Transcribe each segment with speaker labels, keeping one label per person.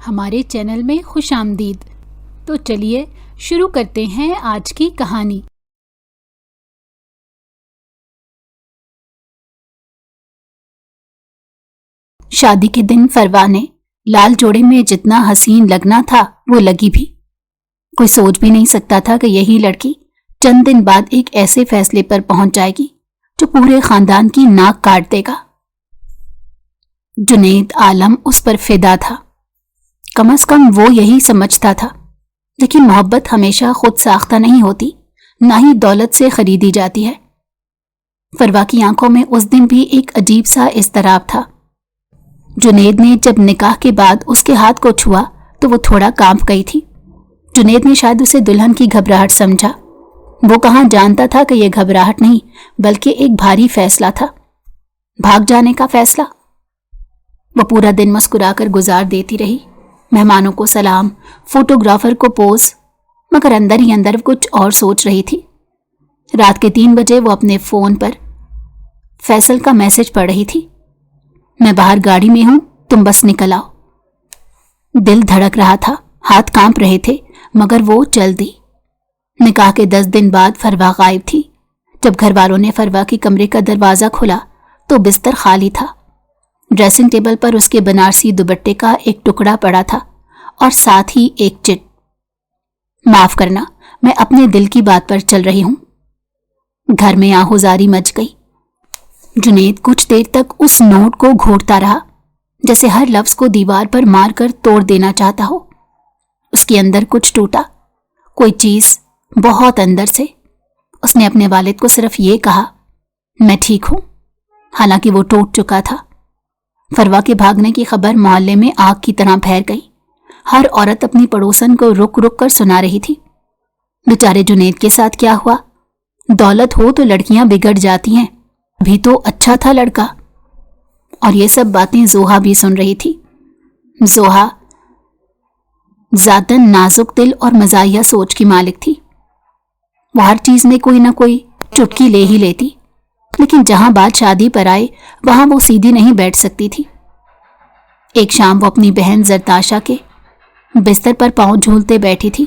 Speaker 1: ہمارے چینل میں خوش آمدید۔ تو چلیے شروع کرتے ہیں آج کی کہانی۔ شادی کے دن فروا نے لال جوڑے میں جتنا حسین لگنا تھا وہ لگی بھی۔ کوئی سوچ بھی نہیں سکتا تھا کہ یہی لڑکی چند دن بعد ایک ایسے فیصلے پر پہنچ جائے گی جو پورے خاندان کی ناک کاٹ دے گا۔ جنید عالم اس پر فدا تھا، کم از کم وہ یہی سمجھتا تھا، لیکن محبت ہمیشہ خود ساختہ نہیں ہوتی، نہ ہی دولت سے خریدی جاتی ہے۔ فروا کی آنکھوں میں اس دن بھی ایک عجیب سا اضطراب تھا۔ جنید نے جب نکاح کے بعد اس کے ہاتھ کو چھوا تو وہ تھوڑا کانپ گئی تھی۔ جنید نے شاید اسے دلہن کی گھبراہٹ سمجھا۔ وہ کہاں جانتا تھا کہ یہ گھبراہٹ نہیں بلکہ ایک بھاری فیصلہ تھا، بھاگ جانے کا فیصلہ۔ وہ پورا دن مسکرا کر گزار دیتی رہی، مہمانوں کو سلام، فوٹوگرافر کو پوز، مگر اندر ہی اندر کچھ اور سوچ رہی تھی۔ رات کے 3 بجے وہ اپنے فون پر فیصل کا میسج پڑھ رہی تھی، میں باہر گاڑی میں ہوں، تم بس نکل آؤ۔ دل دھڑک رہا تھا، ہاتھ کانپ رہے تھے، مگر وہ چل دی۔ نکاح کے 10 دن بعد فروا غائب تھی۔ جب گھر والوں نے فروا کے کمرے کا دروازہ کھولا تو بستر خالی تھا۔ ڈریسنگ ٹیبل پر اس کے بنارسی دوپٹے کا ایک ٹکڑا پڑا تھا اور ساتھ ہی ایک چٹ، معاف کرنا، میں اپنے دل کی بات پر چل رہی ہوں۔ گھر میں آہوزاری مچ گئی۔ جنید کچھ دیر تک اس نوٹ کو گھونٹتا رہا، جیسے ہر لفظ کو دیوار پر مار کر توڑ دینا چاہتا ہو۔ اس کے اندر کچھ ٹوٹا، کوئی چیز بہت اندر سے۔ اس نے اپنے والد کو صرف یہ کہا، میں ٹھیک ہوں، حالانکہ وہ ٹوٹ چکا تھا۔ فروا کے بھاگنے کی خبر محلے میں آگ کی طرح پھیل گئی۔ ہر عورت اپنی پڑوسن کو رک رک کر سنا رہی تھی، بیچارے جنید کے ساتھ کیا ہوا؟ دولت ہو تو لڑکیاں بگڑ جاتی ہیں، ابھی تو اچھا تھا لڑکا۔ اور یہ سب باتیں زوہا بھی سن رہی تھی۔ زوہا ذاتاً نازک دل اور مزاحیہ سوچ کی مالک تھی۔ وہ ہر چیز میں کوئی نہ کوئی چٹکی لے ہی لیتی، لیکن جہاں بات شادی پر آئے وہاں وہ سیدھی نہیں بیٹھ سکتی تھی۔ ایک شام وہ اپنی بہن زرتاشا کے بستر پر پاؤں جھولتے بیٹھی تھی۔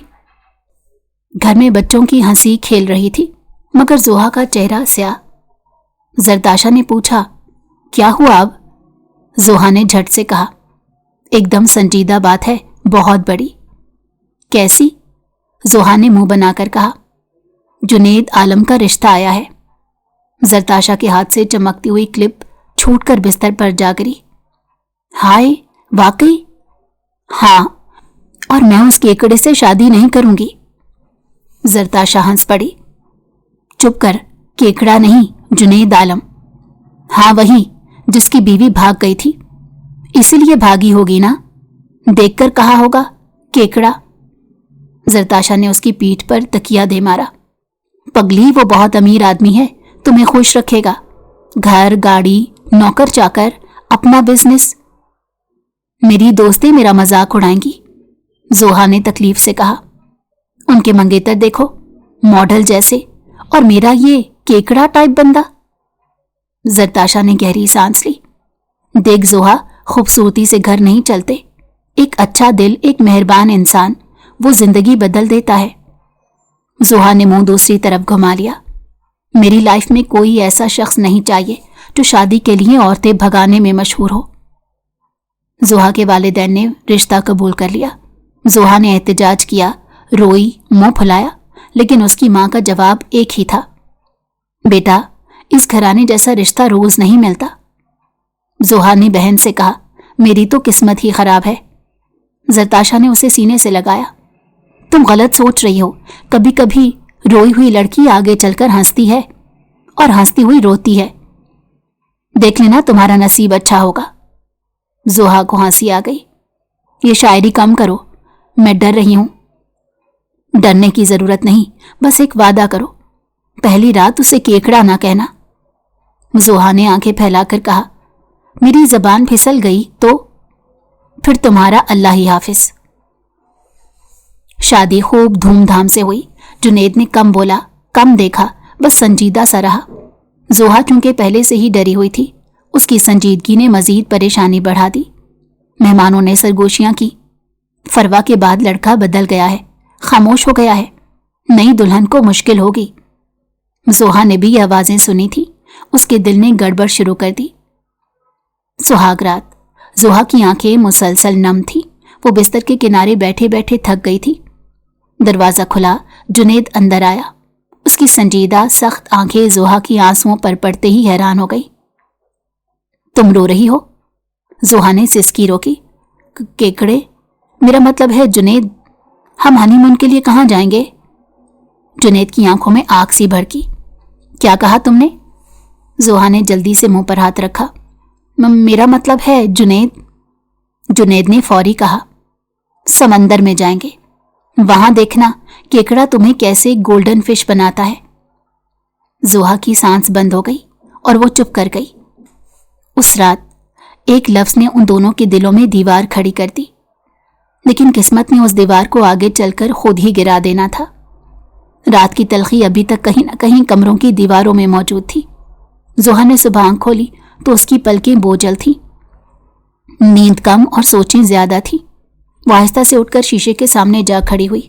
Speaker 1: گھر میں بچوں کی ہنسی کھیل رہی تھی، مگر زوہا کا چہرہ سیاہ۔ زرتاشا نے پوچھا، کیا ہوا اب؟ زوہا نے جھٹ سے کہا، ایک دم سنجیدہ بات ہے، بہت بڑی۔ کیسی؟ زوہا نے منہ بنا کر کہا، جنید عالم کا رشتہ آیا ہے۔ زرتاشا کے ہاتھ سے چمکتی ہوئی کلپ چھوٹ کر بستر پر جا گری۔ ہائے، واقعی؟ ہاں، اور میں اس کیکڑے سے شادی نہیں کروں گی۔ زرتاشا ہنس پڑی۔ چپ کر، کیکڑا نہیں، جنید عالم۔ ہاں وہی، جس کی بیوی بھاگ گئی تھی، اسی لیے بھاگی ہوگی نا، دیکھ کر کہا ہوگا کیکڑا۔ زرتاشا نے اس کی پیٹھ پر تکیہ دے مارا۔ پگلی، وہ بہت امیر آدمی ہے، تمہیں خوش رکھے گا، گھر، گاڑی، نوکر چاکر، اپنا بزنس۔ میری دوستیں میرا مذاق اڑائیں گی، زوہا نے تکلیف سے کہا۔ ان کے منگیتر دیکھو، ماڈل جیسے، اور میرا یہ کیکڑا ٹائپ بندہ۔ زرتاشا نے گہری سانس لی۔ دیکھ زوہا، خوبصورتی سے گھر نہیں چلتے، ایک اچھا دل، ایک مہربان انسان، وہ زندگی بدل دیتا ہے۔ زوہا نے منہ دوسری طرف گھما لیا۔ میری لائف میں کوئی ایسا شخص نہیں چاہیے جو شادی کے لیے عورتیں بھگانے میں مشہور ہو۔ زوہا کے والدین نے رشتہ قبول کر لیا۔ زوہا نے احتجاج کیا، روئی، منہ پھلایا، لیکن اس کی ماں کا جواب ایک ہی تھا، بیٹا، اس گھرانے جیسا رشتہ روز نہیں ملتا۔ زوہا نے بہن سے کہا، میری تو قسمت ہی خراب ہے۔ زرتاشا نے اسے سینے سے لگایا۔ تم غلط سوچ رہی ہو، کبھی کبھی روئی ہوئی لڑکی آگے چل کر ہنستی ہے اور ہنستی ہوئی روتی ہے، دیکھ لینا تمہارا نصیب اچھا ہوگا۔ زوہا کو ہنسی آ گئی۔ یہ شاعری کم کرو، میں ڈر رہی ہوں۔ ڈرنے کی ضرورت نہیں، بس ایک وعدہ کرو، پہلی رات اسے کیکڑا نہ کہنا۔ زوہا نے آنکھیں پھیلا کر کہا، میری زبان پھسل گئی تو پھر تمہارا اللہ ہی حافظ۔ شادی خوب دھوم دھام سے ہوئی۔ جنید نے کم بولا، کم دیکھا، بس سنجیدہ سا رہا۔ زوہا چونکہ پہلے سے ہی ڈری ہوئی تھی، اس کی سنجیدگی نے مزید پریشانی بڑھا دی۔ مہمانوں نے سرگوشیاں کی، فروا کے بعد لڑکا بدل گیا ہے، خاموش ہو گیا ہے، نئی دلہن کو مشکل ہوگی۔ زوہا نے بھی یہ آوازیں سنی تھی، اس کے دل نے گڑبڑ شروع کر دی۔ سہاگ رات، زوہا کی آنکھیں مسلسل نم تھی، وہ بستر کے کنارے بیٹھے بیٹھے تھک گئی تھی۔ دروازہ کھلا، جنید اندر آیا۔ اس کی سنجیدہ سخت آنکھیں زوہا کی آنسوؤں پر پڑتے ہی حیران ہو گئی۔ تم رو رہی ہو؟ زوہا نے سسکی روکی۔ کیکڑے، میرا مطلب ہے جنید، ہم ہنی مون کے لیے کہاں جائیں گے؟ جنید کی آنکھوں میں آگ سی بھڑکی۔ کیا کہا تم نے؟ زوہا نے جلدی سے منہ پر ہاتھ رکھا۔ میرا مطلب ہے جنید۔ جنید نے فوری کہا، سمندر میں جائیں گے، وہاں دیکھنا کیکڑا تمہیں کیسے گولڈن فش بناتا ہے۔ زوہا کی سانس بند ہو گئی اور وہ چپ کر گئی۔ اس رات ایک لفظ نے ان دونوں کے دلوں میں دیوار کھڑی کر دی، لیکن قسمت نے اس دیوار کو آگے چل کر خود ہی گرا دینا تھا۔ رات کی تلخی ابھی تک کہیں نہ کہیں کمروں کی دیواروں میں موجود تھی۔ زوہا نے صبح آنکھ کھولی تو اس کی پلکیں بوجھل تھیں، نیند کم اور سوچیں زیادہ تھی۔ وہ آہستہ سے اٹھ کر شیشے کے سامنے جا کھڑی ہوئی۔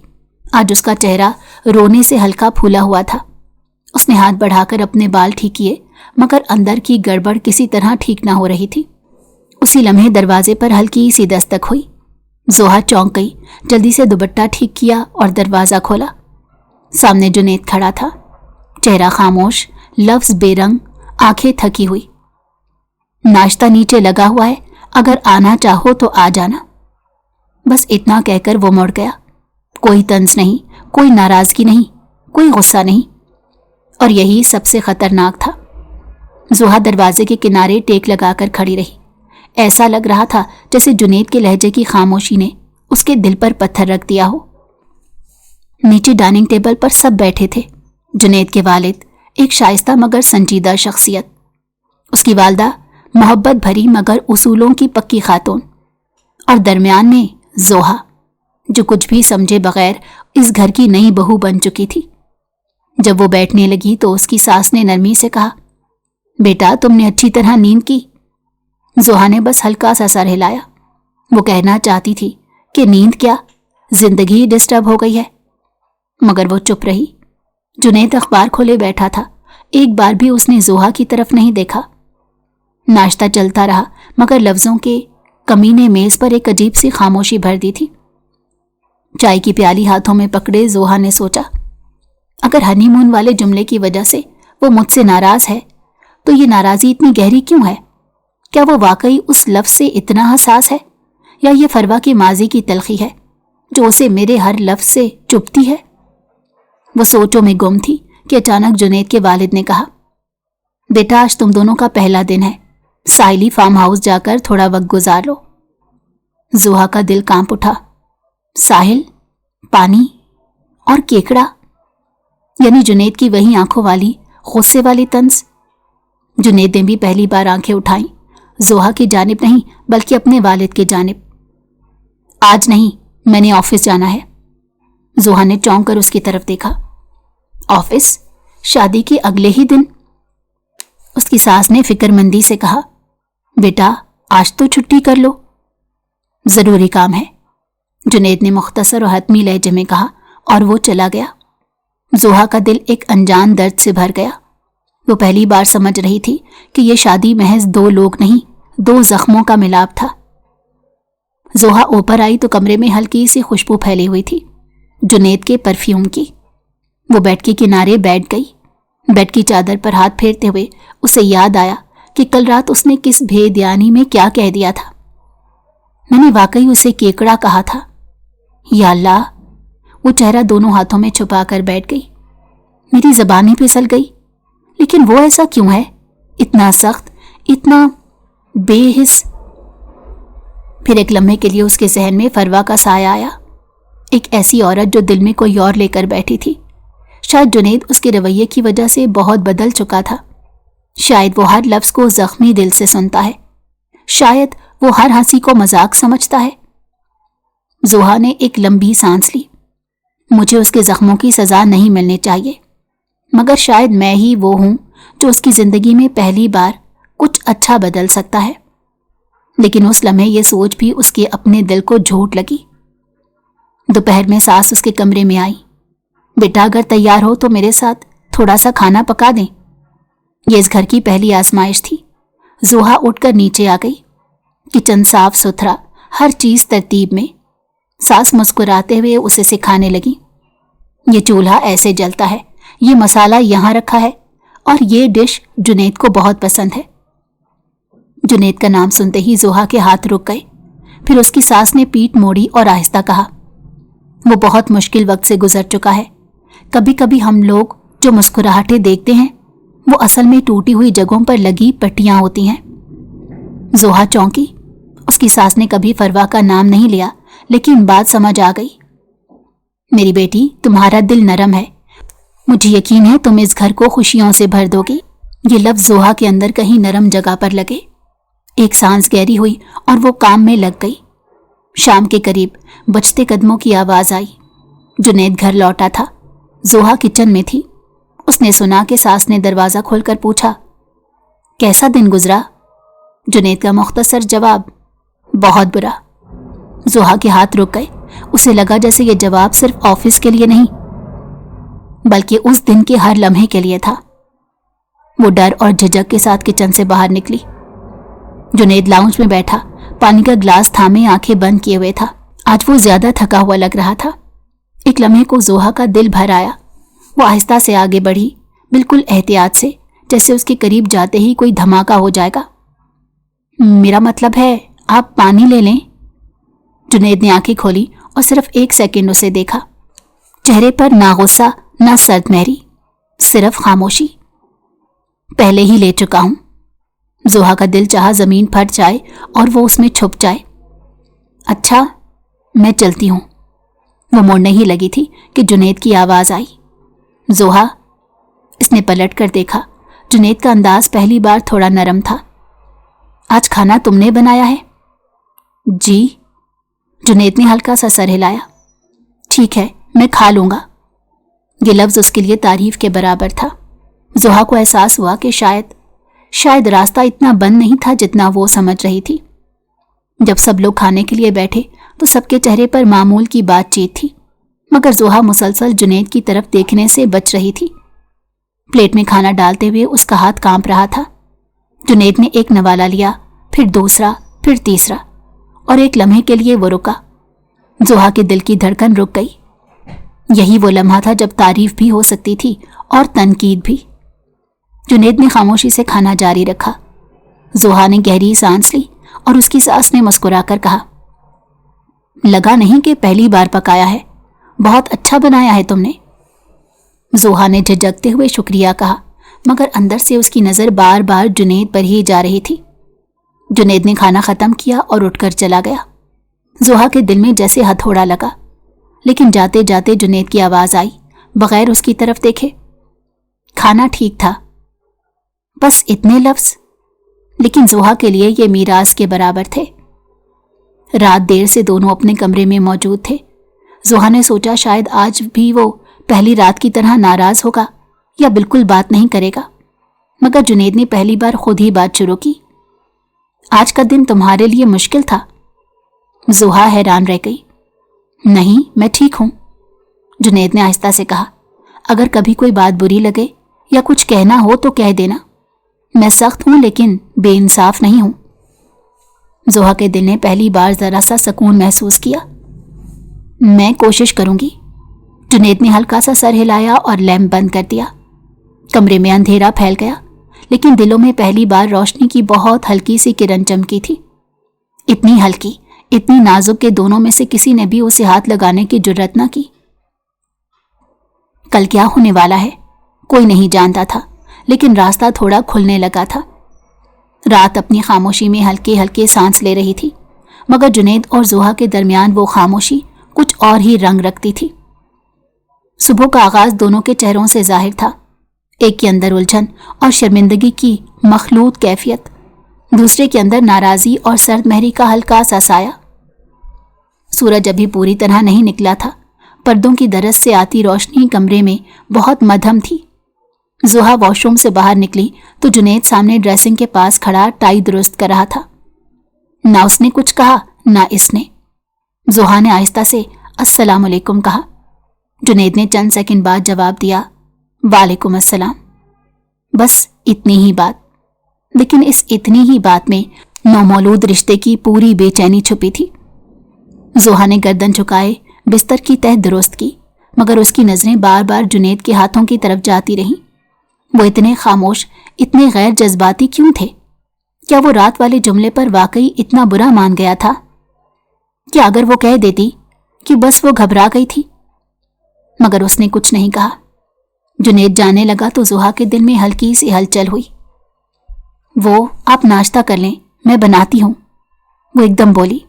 Speaker 1: آج اس کا چہرہ رونے سے ہلکا پھولا ہوا تھا۔ اس نے ہاتھ بڑھا کر اپنے بال ٹھیک کیے، مگر اندر کی گڑبڑ کسی طرح ٹھیک نہ ہو رہی تھی۔ اسی لمحے دروازے پر ہلکی سی دستک ہوئی۔ زوہا چونک گئی، جلدی سے دوپٹہ ٹھیک کیا اور دروازہ کھولا۔ سامنے جنید کھڑا تھا، چہرہ خاموش، لفظ بے رنگ، آنکھیں تھکی ہوئی۔ ناشتہ نیچے لگا ہوا ہے، اگر آنا چاہو تو آ جانا۔ بس اتنا کہہ کر وہ مڑ گیا۔ کوئی طنز نہیں، کوئی ناراضگی نہیں، کوئی غصہ نہیں، اور یہی سب سے خطرناک تھا۔ زوہا دروازے کے کنارے ٹیک لگا کر کھڑی رہی۔ ایسا لگ رہا تھا جیسے جنید کے لہجے کی خاموشی نے اس کے دل پر پتھر رکھ دیا ہو۔ نیچے ڈائننگ ٹیبل پر سب بیٹھے تھے۔ جنید کے والد، ایک شائستہ مگر سنجیدہ شخصیت، اس کی والدہ، محبت بھری مگر اصولوں کی پکی خاتون، اور درمیان میں زوہا، جو کچھ بھی سمجھے بغیر اس گھر کی نئی بہو بن چکی تھی۔ جب وہ بیٹھنے لگی تو اس کی ساس نے نرمی سے کہا، بیٹا تم نے اچھی طرح نیند کی؟ زوہا نے بس ہلکا سا سر ہلایا۔ وہ کہنا چاہتی تھی کہ نیند کیا، زندگی ڈسٹرب ہو گئی ہے، مگر وہ چپ رہی۔ جنید اخبار کھولے بیٹھا تھا، ایک بار بھی اس نے زوہا کی طرف نہیں دیکھا۔ ناشتہ چلتا رہا، مگر لفظوں کے کمی نے میز پر ایک عجیب سی خاموشی بھر دی تھی۔ چائے کی پیالی ہاتھوں میں پکڑے زوہا نے سوچا، اگر ہنی مون والے جملے کی وجہ سے وہ مجھ سے ناراض ہے تو یہ ناراضی اتنی گہری کیوں ہے؟ کیا وہ واقعی اس لفظ سے اتنا حساس ہے، یا یہ فروا کی ماضی کی تلخی ہے جو اسے میرے ہر لفظ سے چبھتی ہے؟ وہ سوچوں میں گم تھی کہ اچانک جنید کے والد نے کہا، بیٹا آج تم دونوں کا پہلا دن ہے، ساحلی فارم ہاؤس جا کر تھوڑا وقت گزار لو۔ زوہا کا دل کانپ اٹھا۔ ساحل، پانی اور کیکڑا، یعنی جنید کی وہی آنکھوں والی غصے والی طنز۔ جنید نے بھی پہلی بار آنکھیں اٹھائیں، زوہا کی جانب نہیں بلکہ اپنے والد کی جانب۔ آج نہیں، میں نے آفس جانا ہے۔ زوہا نے چونک کر اس کی طرف دیکھا۔ آفس؟ شادی کے اگلے ہی دن؟ اس کی ساس نے فکر مندی سے کہا، بیٹا آج تو چھٹی کر لو۔ ضروری کام ہے، جنید نے مختصر اور حتمی لہجے میں کہا، اور وہ چلا گیا۔ زوہا کا دل ایک انجان درد سے بھر گیا۔ وہ پہلی بار سمجھ رہی تھی کہ یہ شادی محض دو لوگ نہیں، دو زخموں کا ملاپ تھا۔ زوہا اوپر آئی تو کمرے میں ہلکی سی خوشبو پھیلی ہوئی تھی، جنید کے پرفیوم کی۔ وہ بیڈ کے کنارے بیٹھ گئی۔ بیڈ کی چادر پر ہاتھ پھیرتے ہوئے اسے یاد آیا کہ کل رات اس نے کس بھیدیانی میں کیا کہہ دیا تھا۔ میں نے واقعی اسے کیکڑا کہا تھا۔ یا اللہ، وہ چہرہ دونوں ہاتھوں میں چھپا کر بیٹھ گئی۔ میری زبان ہی پھسل گئی، لیکن وہ ایسا کیوں ہے، اتنا سخت، اتنا بے حس؟ پھر ایک لمحے کے لیے اس کے ذہن میں فروا کا سایہ آیا، ایک ایسی عورت جو دل میں کوئی اور لے کر بیٹھی تھی۔ شاید جنید اس کے رویے کی وجہ سے بہت بدل چکا تھا، شاید وہ ہر لفظ کو زخمی دل سے سنتا ہے، شاید وہ ہر ہنسی کو مذاق سمجھتا ہے۔ زوہا نے ایک لمبی سانس لی۔ مجھے اس کے زخموں کی سزا نہیں ملنی چاہیے، مگر شاید میں ہی وہ ہوں جو اس کی زندگی میں پہلی بار کچھ اچھا بدل سکتا ہے۔ لیکن اس لمحے یہ سوچ بھی اس کے اپنے دل کو جھوٹ لگی۔ दोपहर में सास उसके कमरे में आई। बेटा, अगर तैयार हो तो मेरे साथ थोड़ा सा खाना पका दें। ये इस घर की पहली आजमाइश थी। जोहा उठकर नीचे आ गई। किचन साफ सुथरा, हर चीज तरतीब में। सास मुस्कुराते हुए उसे सिखाने लगी। ये चूल्हा ऐसे जलता है, ये मसाला यहां रखा है, और ये डिश जुनैद को बहुत पसंद है। जुनैद का नाम सुनते ही जोहा के हाथ रुक गए। फिर उसकी सास ने पीठ मोड़ी और आहिस्ता कहा, वो बहुत मुश्किल वक्त से गुजर चुका है। कभी कभी हम लोग जो मुस्कुराहटें देखते हैं वो असल में टूटी हुई जगहों पर लगी पट्टियां होती हैं। जोहा चौंकी। उसकी सास ने कभी फरवा का नाम नहीं लिया, लेकिन बात समझ आ गई। मेरी बेटी, तुम्हारा दिल नरम है। मुझे यकीन है तुम इस घर को खुशियों से भर दोगी। ये लफ्ज जोहा के अंदर कहीं नरम जगह पर लगे। एक सांस गहरी हुई और वो काम में लग गई। शाम के करीब बजते कदमों की आवाज आई। जुनैद घर लौटा था। जोहा किचन में थी। उसने सुना कि सास ने दरवाजा खोलकर पूछा, कैसा दिन गुजरा? जुनैद का मुख्तसर जवाब, बहुत बुरा। जोहा के हाथ रुक गए। उसे लगा जैसे ये जवाब सिर्फ ऑफिस के लिए नहीं बल्कि उस दिन के हर लम्हे के लिए था। वो डर और झिझक के साथ किचन से बाहर निकली। जुनैद लाउंज में बैठा, पानी का ग्लास थामे आंखें बंद किए हुए था। आज वो ज्यादा थका हुआ लग रहा था। एक लम्हे को जोहा का दिल भर आया। वो आहिस्ता से आगे बढ़ी, बिल्कुल एहतियात से, जैसे उसके करीब जाते ही कोई धमाका हो जाएगा। मेरा मतलब है, आप पानी ले लें। जुनैद ने आंखें खोली और सिर्फ 1 सेकंड उसे देखा। चेहरे पर ना गुस्सा ना सर्दमहरी, सिर्फ खामोशी। पहले ही ले चुका हूं। जोहा का दिल चाहा जमीन फट जाए और वो उसमें छुप जाए। अच्छा, मैं चलती हूं। वो मुड़ने ही लगी थी कि जुनैद की आवाज आई, जोहा। इसने पलट कर देखा। जुनैद का अंदाज पहली बार थोड़ा नरम था। आज खाना तुमने बनाया है? जी। जुनैद ने हल्का सा सर हिलाया। ठीक है, मैं खा लूंगा। ये लफ्ज उसके लिए तारीफ के बराबर था। जोहा को एहसास हुआ कि शायद रास्ता इतना बंद नहीं था जितना वो समझ रही थी। जब सब लोग खाने के लिए बैठे तो सबके चेहरे पर मामूल की बातचीत थी, मगर जोहा मुसलसल जुनैद की तरफ देखने से बच रही थी। प्लेट में खाना डालते हुए उसका हाथ कांप रहा था। जुनैद ने एक नवाला लिया, फिर दूसरा, फिर तीसरा, और एक लम्हे के लिए वो रुका। जोहा के दिल की धड़कन रुक गई। यही वो लम्हा था जब तारीफ भी हो सकती थी और तनकीद भी। जुनैद ने खामोशी से खाना जारी रखा। जोहा ने गहरी सांस ली और उसकी सास ने मुस्कुराकर कहा, लगा नहीं कि पहली बार पकाया है, बहुत अच्छा बनाया है तुमने। जोहा ने झिझकते हुए शुक्रिया कहा, मगर अंदर से उसकी नजर बार बार जुनैद पर ही जा रही थी। जुनैद ने खाना खत्म किया और उठकर चला गया। जोहा के दिल में जैसे हथौड़ा लगा, लेकिन जाते जाते जुनैद की आवाज आई, बगैर उसकी तरफ देखे, खाना ठीक था। बस इतने लफ्ज, लेकिन जोहा के लिए ये मीरास के बराबर थे। रात देर से दोनों अपने कमरे में मौजूद थे। जोहा ने सोचा शायद आज भी वो पहली रात की तरह नाराज होगा या बिल्कुल बात नहीं करेगा, मगर जुनैद ने पहली बार खुद ही बात शुरू की। आज का दिन तुम्हारे लिए मुश्किल था? जोहा हैरान रह गई। नहीं, मैं ठीक हूं, जुनैद ने आहिस्ता से कहा। अगर कभी कोई बात बुरी लगे या कुछ कहना हो तो कह देना। मैं सख्त हूं लेकिन बेइंसाफ नहीं हूं। जोहा के दिल ने पहली बार जरा सा सुकून महसूस किया। मैं कोशिश करूंगी। जुनैद ने हल्का सा सर हिलाया और लैंप बंद कर दिया। कमरे में अंधेरा फैल गया, लेकिन दिलों में पहली बार रोशनी की बहुत हल्की सी किरण चमकी थी। इतनी हल्की, इतनी नाजुक के दोनों में से किसी ने भी उसे हाथ लगाने की जुर्रत न की। कल क्या होने वाला है कोई नहीं जानता था, लेकिन रास्ता थोड़ा खुलने लगा था। रात अपनी खामोशी में हल्के हल्के सांस ले रही थी, मगर जुनैद और जोहा के दरमियान वो खामोशी कुछ और ही रंग रखती थी। सुबह का आगाज दोनों के चेहरों से जाहिर था। एक के अंदर उलझन और शर्मिंदगी की मखलूत कैफियत, दूसरे के अंदर नाराजी और सर्द महरी का हल्का सा साया। सूरज अभी पूरी तरह नहीं निकला था। पर्दों की दरस से आती रोशनी कमरे में बहुत मध्यम थी। जोहा वॉशरूम से बाहर निकली तो जुनैद सामने ड्रेसिंग के पास खड़ा टाई दुरुस्त कर रहा था। ना उसने कुछ कहा ना इसने। जोहा ने आहिस्ता से अस्सलाम वालेकुम कहा। जुनैद ने चंद सेकंड बाद जवाब दिया, वालेकुम अस्सलाम। बस इतनी ही बात, लेकिन इस इतनी ही बात में नौमौलूद रिश्ते की पूरी बेचैनी छुपी थी। जोहा ने गर्दन झुकाए बिस्तर की तह दुरुस्त की, मगर उसकी नजरें बार बार जुनैद के हाथों की तरफ जाती रहीं। वो इतने खामोश, इतने गैर जज्बाती क्यों थे? क्या वो रात वाले जुमले पर वाकई इतना बुरा मान गया था? क्या अगर वो कह देती कि बस वो घबरा गई थी? मगर उसने कुछ नहीं कहा। जुनैद जाने लगा तो जोहा के दिल में हल्की सी हलचल हुई। वो आप नाश्ता कर लें, मैं बनाती हूं, वो एकदम बोली।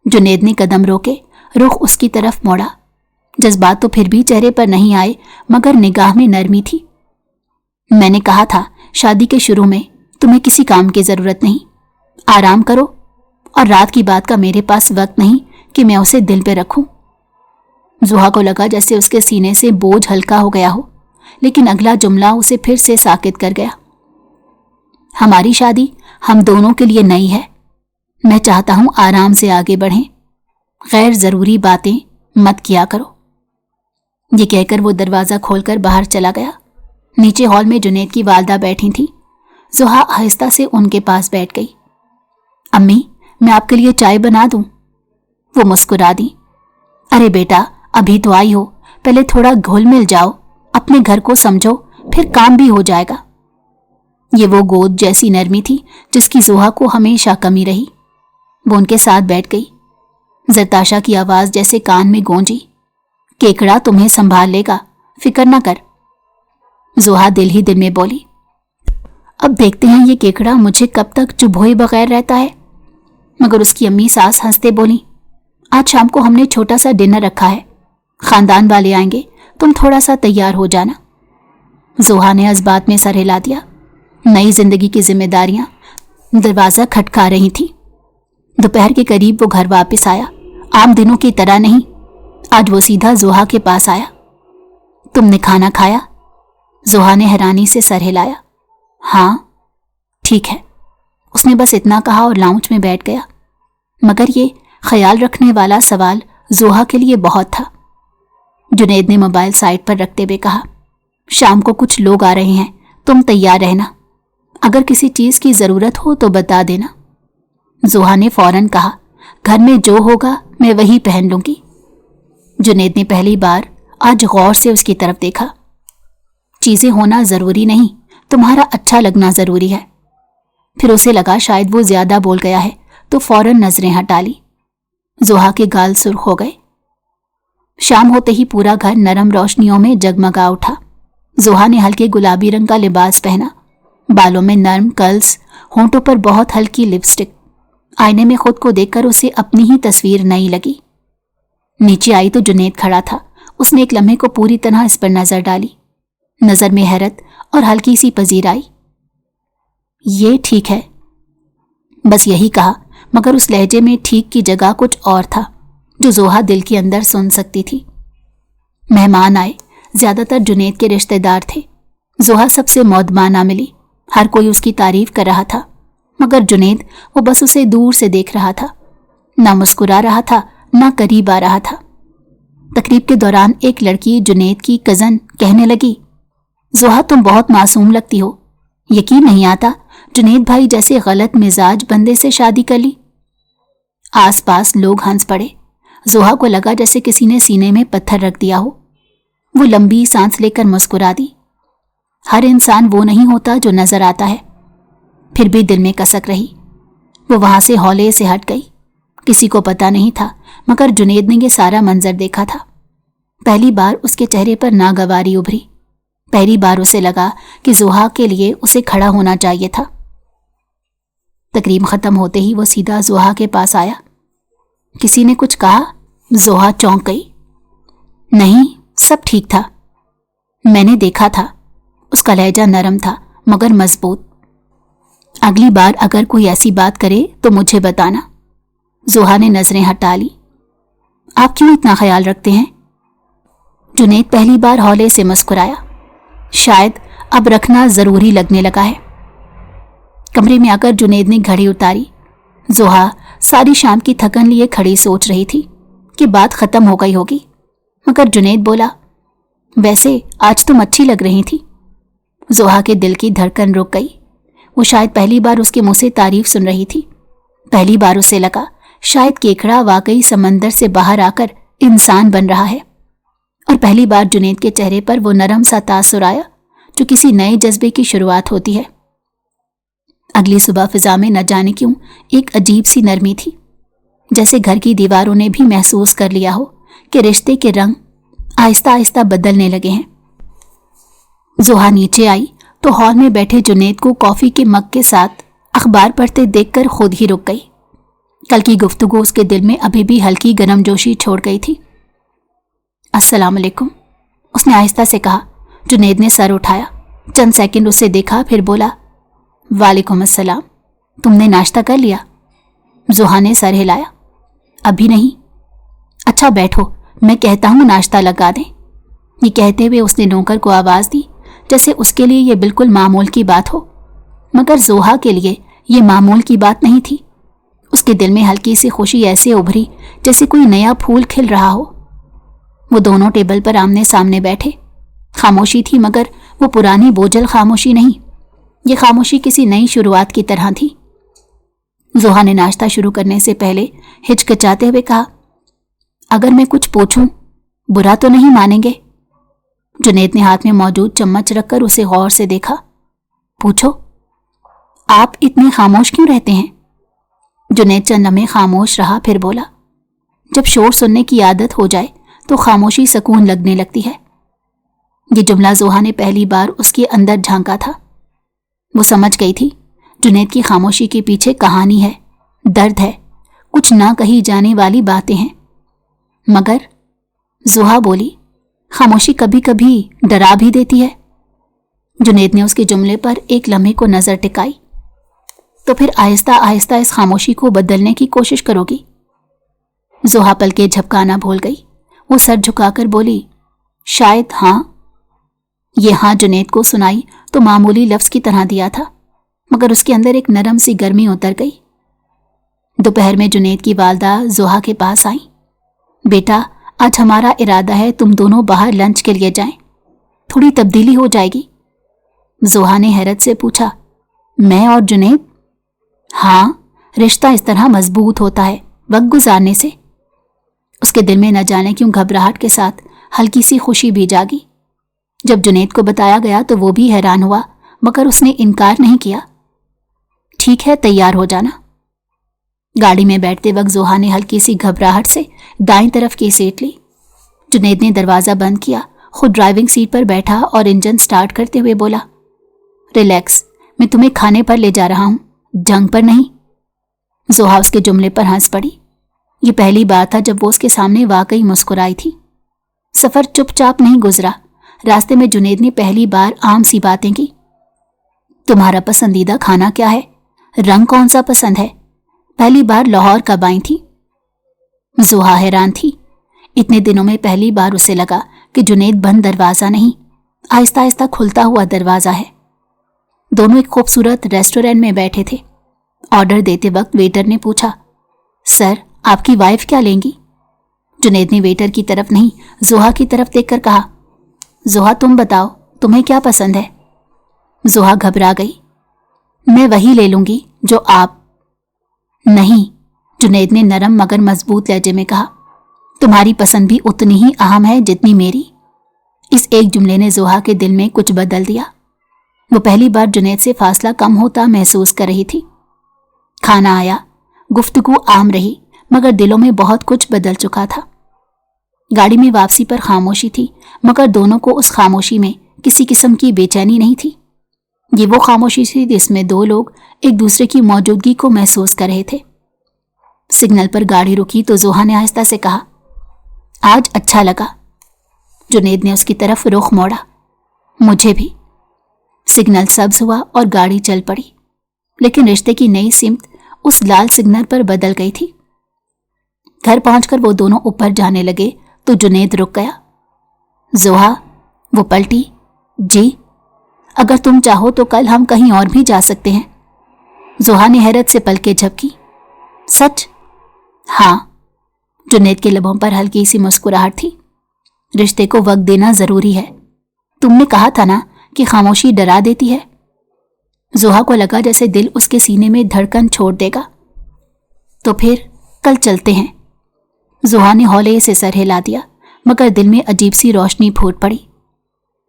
Speaker 1: जुनैद ने कदम रोके, रुख उसकी तरफ मोड़ा। जज्बात तो फिर भी चेहरे पर नहीं आए, मगर निगाह में नरमी थी। मैंने कहा था शादी के शुरू में तुम्हें किसी काम की जरूरत नहीं, आराम करो, और रात की बात का मेरे पास वक्त नहीं कि मैं उसे दिल पे रखूं। जोहा को लगा जैसे उसके सीने से बोझ हल्का हो गया हो, लेकिन अगला जुमला उसे फिर से साकित कर गया। हमारी शादी हम दोनों के लिए नई है। मैं चाहता हूं आराम से आगे बढ़ें, गैर जरूरी बातें मत किया करो। ये कहकर वो दरवाजा खोलकर बाहर चला गया। नीचे हॉल में जुनैद की वालदा बैठी थी। जोहा आहिस्ता से उनके पास बैठ गई। अम्मी, मैं आपके लिए चाय बना दूं? वो मुस्कुरा दी। अरे बेटा, अभी तो आई हो, पहले थोड़ा घुल मिल जाओ, अपने घर को समझो, फिर काम भी हो जाएगा। ये वो गोद जैसी नरमी थी जिसकी जोहा को हमेशा कमी रही। वो उनके साथ बैठ गई। जरताशा की आवाज जैसे कान में गूंजी, केकड़ा तुम्हें संभाल लेगा, फिक्र न कर। जोहा दिल ही दिल में बोली, अब देखते हैं ये केकड़ा मुझे कब तक चुभोए बगैर रहता है। मगर उसकी अम्मी सास हंसते बोली, आज शाम को हमने छोटा सा डिनर रखा है, खानदान वाले आएंगे, तुम थोड़ा सा तैयार हो जाना। जोहा ने इस बात में सर हिला दिया। नई जिंदगी की जिम्मेदारियां दरवाजा खटका रही थी। दोपहर के करीब वो घर वापस आया। आम दिनों की तरह नहीं, आज वो सीधा जोहा के पास आया। तुमने खाना खाया? जोहा ने हैरानी से सर हिलाया। हाँ, ठीक है। उसने बस इतना कहा और लाउंज में बैठ गया। मगर ये ख्याल रखने वाला सवाल जोहा के लिए बहुत था। जुनैद ने मोबाइल साइड पर रखते हुए कहा, शाम को कुछ लोग आ रहे हैं, तुम तैयार रहना। अगर किसी चीज की जरूरत हो तो बता देना। जोहा ने फौरन कहा, घर में जो होगा मैं वही पहन लूंगी। जुनैद ने पहली बार आज गौर से उसकी तरफ देखा। चीजें होना जरूरी नहीं, तुम्हारा अच्छा लगना जरूरी है। फिर उसे लगा शायद वो ज्यादा बोल गया है, तो फौरन नजरें हटा ली। जोहा के गाल सुर्ख हो गए। शाम होते ही पूरा घर नरम रोशनियों में जगमगा उठा। जोहा ने हल्के गुलाबी रंग का लिबास पहना, बालों में नर्म कर्ल्स, होंठों पर बहुत हल्की लिपस्टिक। आईने में खुद को देखकर उसे अपनी ही तस्वीर नई लगी। नीचे आई तो जुनैद खड़ा था। उसने एक लम्हे को पूरी तरह इस पर नजर डाली। नजर में हैरत और हल्की सी पजीर आई। ये ठीक है, बस यही कहा, मगर उस लहजे में ठीक की जगह कुछ और था जो जोहा दिल के अंदर सुन सकती थी। मेहमान आए, ज्यादातर जुनैद के रिश्तेदार थे। जोहा सबसे मौदमाना मिली। हर कोई उसकी तारीफ कर रहा था, मगर जुनैद वो बस उसे दूर से देख रहा था, ना मुस्कुरा रहा था, ना करीब आ रहा था। तकरीब के दौरान एक लड़की जुनैद की कजन कहने लगी, जोहा तुम बहुत मासूम लगती हो, यकीन नहीं आता जुनैद भाई जैसे गलत मिजाज बंदे से शादी कर ली। आसपास लोग हंस पड़े। जोहा को लगा जैसे किसी ने सीने में पत्थर रख दिया हो। वो लंबी सांस लेकर मुस्कुरा दी। हर इंसान वो नहीं होता जो नजर आता है। फिर भी दिल में कसक रही। वो वहां से हौले से हट गई। किसी को पता नहीं था, मगर जुनैद ने ये सारा मंजर देखा था। पहली बार उसके चेहरे पर नागवारी उभरी। पहली बार उसे लगा कि जोहा के लिए उसे खड़ा होना चाहिए था। तकरीब खत्म होते ही वो सीधा जोहा के पास आया। किसी ने कुछ कहा? जोहा चौंक गई। नहीं, सब ठीक था। मैंने देखा था। उसका लहजा नरम था मगर मजबूत। अगली बार अगर कोई ऐसी बात करे तो मुझे बताना। जोहा ने नजरें हटा ली। आप क्यों इतना ख्याल रखते हैं? जुनैद पहली बार हौले से मुस्कुराया। शायद अब रखना जरूरी लगने लगा है। कमरे में आकर जुनैद ने घड़ी उतारी। जोहा सारी शाम की थकन लिए खड़ी सोच रही थी। कि बात खत्म हो गई होगी, मगर जुनैद बोला, वैसे आज तुम अच्छी लग रही थी। जोहा के दिल की धड़कन रुक गई। वो शायद पहली बार उसके मुंह से तारीफ सुन रही थी। पहली बार उसे लगा शायद केकड़ा वाकई समंदर से बाहर आकर इंसान बन रहा है। और पहली बार जुनैद के चेहरे पर वो नरम सा तासुर आया जो किसी नए जज्बे की शुरुआत होती है। अगली सुबह फिजा में न जाने क्यों एक अजीब सी नरमी थी, जैसे घर की दीवारों ने भी महसूस कर लिया हो कि रिश्ते के रंग आहिस्ता आहिस्ता बदलने लगे हैं। जोहा नीचे आई तो हॉल में बैठे जुनैद को कॉफी के मग के साथ अखबार पढ़ते देखकर खुद ही रुक गई। कल की गुफ्तगू उसके दिल में अभी भी हल्की गर्मजोशी छोड़ गई थी। अस्सलाम वालेकुम, उसने आहिस्ता से कहा। जुनैद ने सर उठाया, चंद सेकंड उसे देखा, फिर बोला, वालेकुम अस्सलाम, तुमने नाश्ता कर लिया? जोहा ने सर हिलाया, अभी नहीं। अच्छा बैठो, मैं कहता हूँ नाश्ता लगा दें। ये कहते हुए उसने नौकर को आवाज़ दी, जैसे उसके लिए यह बिल्कुल मामूल की बात हो, मगर जोहा के लिए यह मामूल की बात नहीं थी। उसके दिल में हल्की सी खुशी ऐसे उभरी जैसे कोई नया फूल खिल रहा हो। वो दोनों टेबल पर आमने सामने बैठे। खामोशी थी, मगर वो पुरानी बोझल खामोशी नहीं। ये खामोशी किसी नई शुरुआत की तरह थी। जोहा ने नाश्ता शुरू करने से पहले हिचकिचाते हुए कहा, अगर मैं कुछ पूछूं बुरा तो नहीं मानेंगे? जुनैद ने हाथ में मौजूद चम्मच रखकर उसे गौर से देखा। पूछो। आप इतने खामोश क्यों रहते हैं? जुनैद चंद लम्हे खामोश रहा, फिर बोला, जब शोर सुनने की आदत हो जाए तो खामोशी सुकून लगने लगती है। ये जुमला जोहा ने पहली बार उसके अंदर झांका था। वो समझ गई थी जुनैद की खामोशी के पीछे कहानी है, दर्द है, कुछ ना कही जाने वाली बातें हैं। मगर जोहा बोली, खामोशी कभी कभी डरा भी देती है। जुनैद ने उसके जुमले पर एक लम्हे को नजर टिकाई। तो फिर आहिस्ता आहिस्ता इस खामोशी को बदलने की कोशिश करोगी? जोहा पलके झपकाना भूल गई। वो सर झुकाकर बोली, शायद हाँ। ये हाँ जुनैद को सुनाई तो मामूली लफ्ज की तरह दिया था, मगर उसके अंदर एक नरम सी गर्मी उतर गई। दोपहर में जुनैद की वालदा जोहा के पास आई। बेटा, आज हमारा इरादा है तुम दोनों बाहर लंच के लिए जाएं, थोड़ी तब्दीली हो जाएगी। जोहा ने हैरत से पूछा, मैं और जुनैद? हाँ, रिश्ता इस तरह मजबूत होता है वक्त गुजारने से। उसके दिल में न जाने क्यों घबराहट के साथ हल्की सी खुशी भी जागी। जब जुनैद को बताया गया तो वो भी हैरान हुआ, मगर उसने इनकार नहीं किया। ठीक है, तैयार हो जाना। गाड़ी में बैठते वक्त जोहा ने हल्की सी घबराहट से दाईं तरफ की सीट ली। जुनैद ने दरवाज़ा बंद किया, खुद ड्राइविंग सीट पर बैठा और इंजन स्टार्ट करते हुए बोला, रिलैक्स, मैं तुम्हें खाने पर ले जा रहा हूँ, जंग पर नहीं। जोहा उसके जुमले पर हंस पड़ी। ये पहली बार था जब वो उसके सामने वाकई मुस्कुराई थी। सफ़र चुपचाप नहीं गुजरा। रास्ते में जुनैद ने पहली बार आम सी बातें की। तुम्हारा पसंदीदा खाना क्या है? रंग कौन सा पसंद है? पहली बार लाहौर कब आई थी? जोहा हैरान थी। इतने दिनों में पहली बार उसे लगा कि जुनैद बंद दरवाज़ा नहीं, आहिस्ता आहिस्ता खुलता हुआ दरवाज़ा है। दोनों एक खूबसूरत रेस्टोरेंट में बैठे थे। ऑर्डर देते वक्त वेटर ने पूछा, सर आपकी वाइफ क्या लेंगी? जुनैद ने वेटर की तरफ नहीं, जोहा की तरफ देखकर कहा, जोहा तुम बताओ, तुम्हें क्या पसंद है? जोहा घबरा गई। मैं वही ले लूंगी जो आप। नहीं, जुनैद ने नरम मगर मजबूत लहजे में कहा, तुम्हारी पसंद भी उतनी ही अहम है जितनी मेरी। इस एक जुमले ने जोहा के दिल में कुछ बदल दिया। वो पहली बार जुनैद से फासला कम होता महसूस कर रही थी। खाना आया, गुफ्तगू आम रही, मगर दिलों में बहुत कुछ बदल चुका था। गाड़ी में वापसी पर खामोशी थी, मगर दोनों को उस खामोशी में किसी किस्म की बेचैनी नहीं थी। ये वो खामोशी थी जिसमें दो लोग एक दूसरे की मौजूदगी को महसूस कर रहे थे। सिग्नल पर गाड़ी रुकी तो जोहा ने आहिस्ता से कहा, आज अच्छा लगा। जुनैद ने उसकी तरफ रुख मोड़ा। मुझे भी। सिग्नल सब्ज हुआ और गाड़ी चल पड़ी, लेकिन रिश्ते की नई सिमत उस लाल सिग्नल पर बदल गई थी। घर पहुंचकर वो दोनों ऊपर जाने लगे तो जुनैद रुक गया। जोहा, वो पलटी। जी, अगर तुम चाहो तो कल हम कहीं और भी जा सकते हैं। जोहा ने हैरत से पलकें झपकी। सच? हाँ। जुनैद के लबों पर हल्की सी मुस्कुराहट थी। रिश्ते को वक्त देना जरूरी है। तुमने कहा था ना कि खामोशी डरा देती है। जोहा को लगा जैसे दिल उसके सीने में धड़कन छोड़ देगा। तो फिर कल चलते हैं। जोहा ने हौले से सर हिला दिया, मगर दिल में अजीब सी रोशनी फूट पड़ी।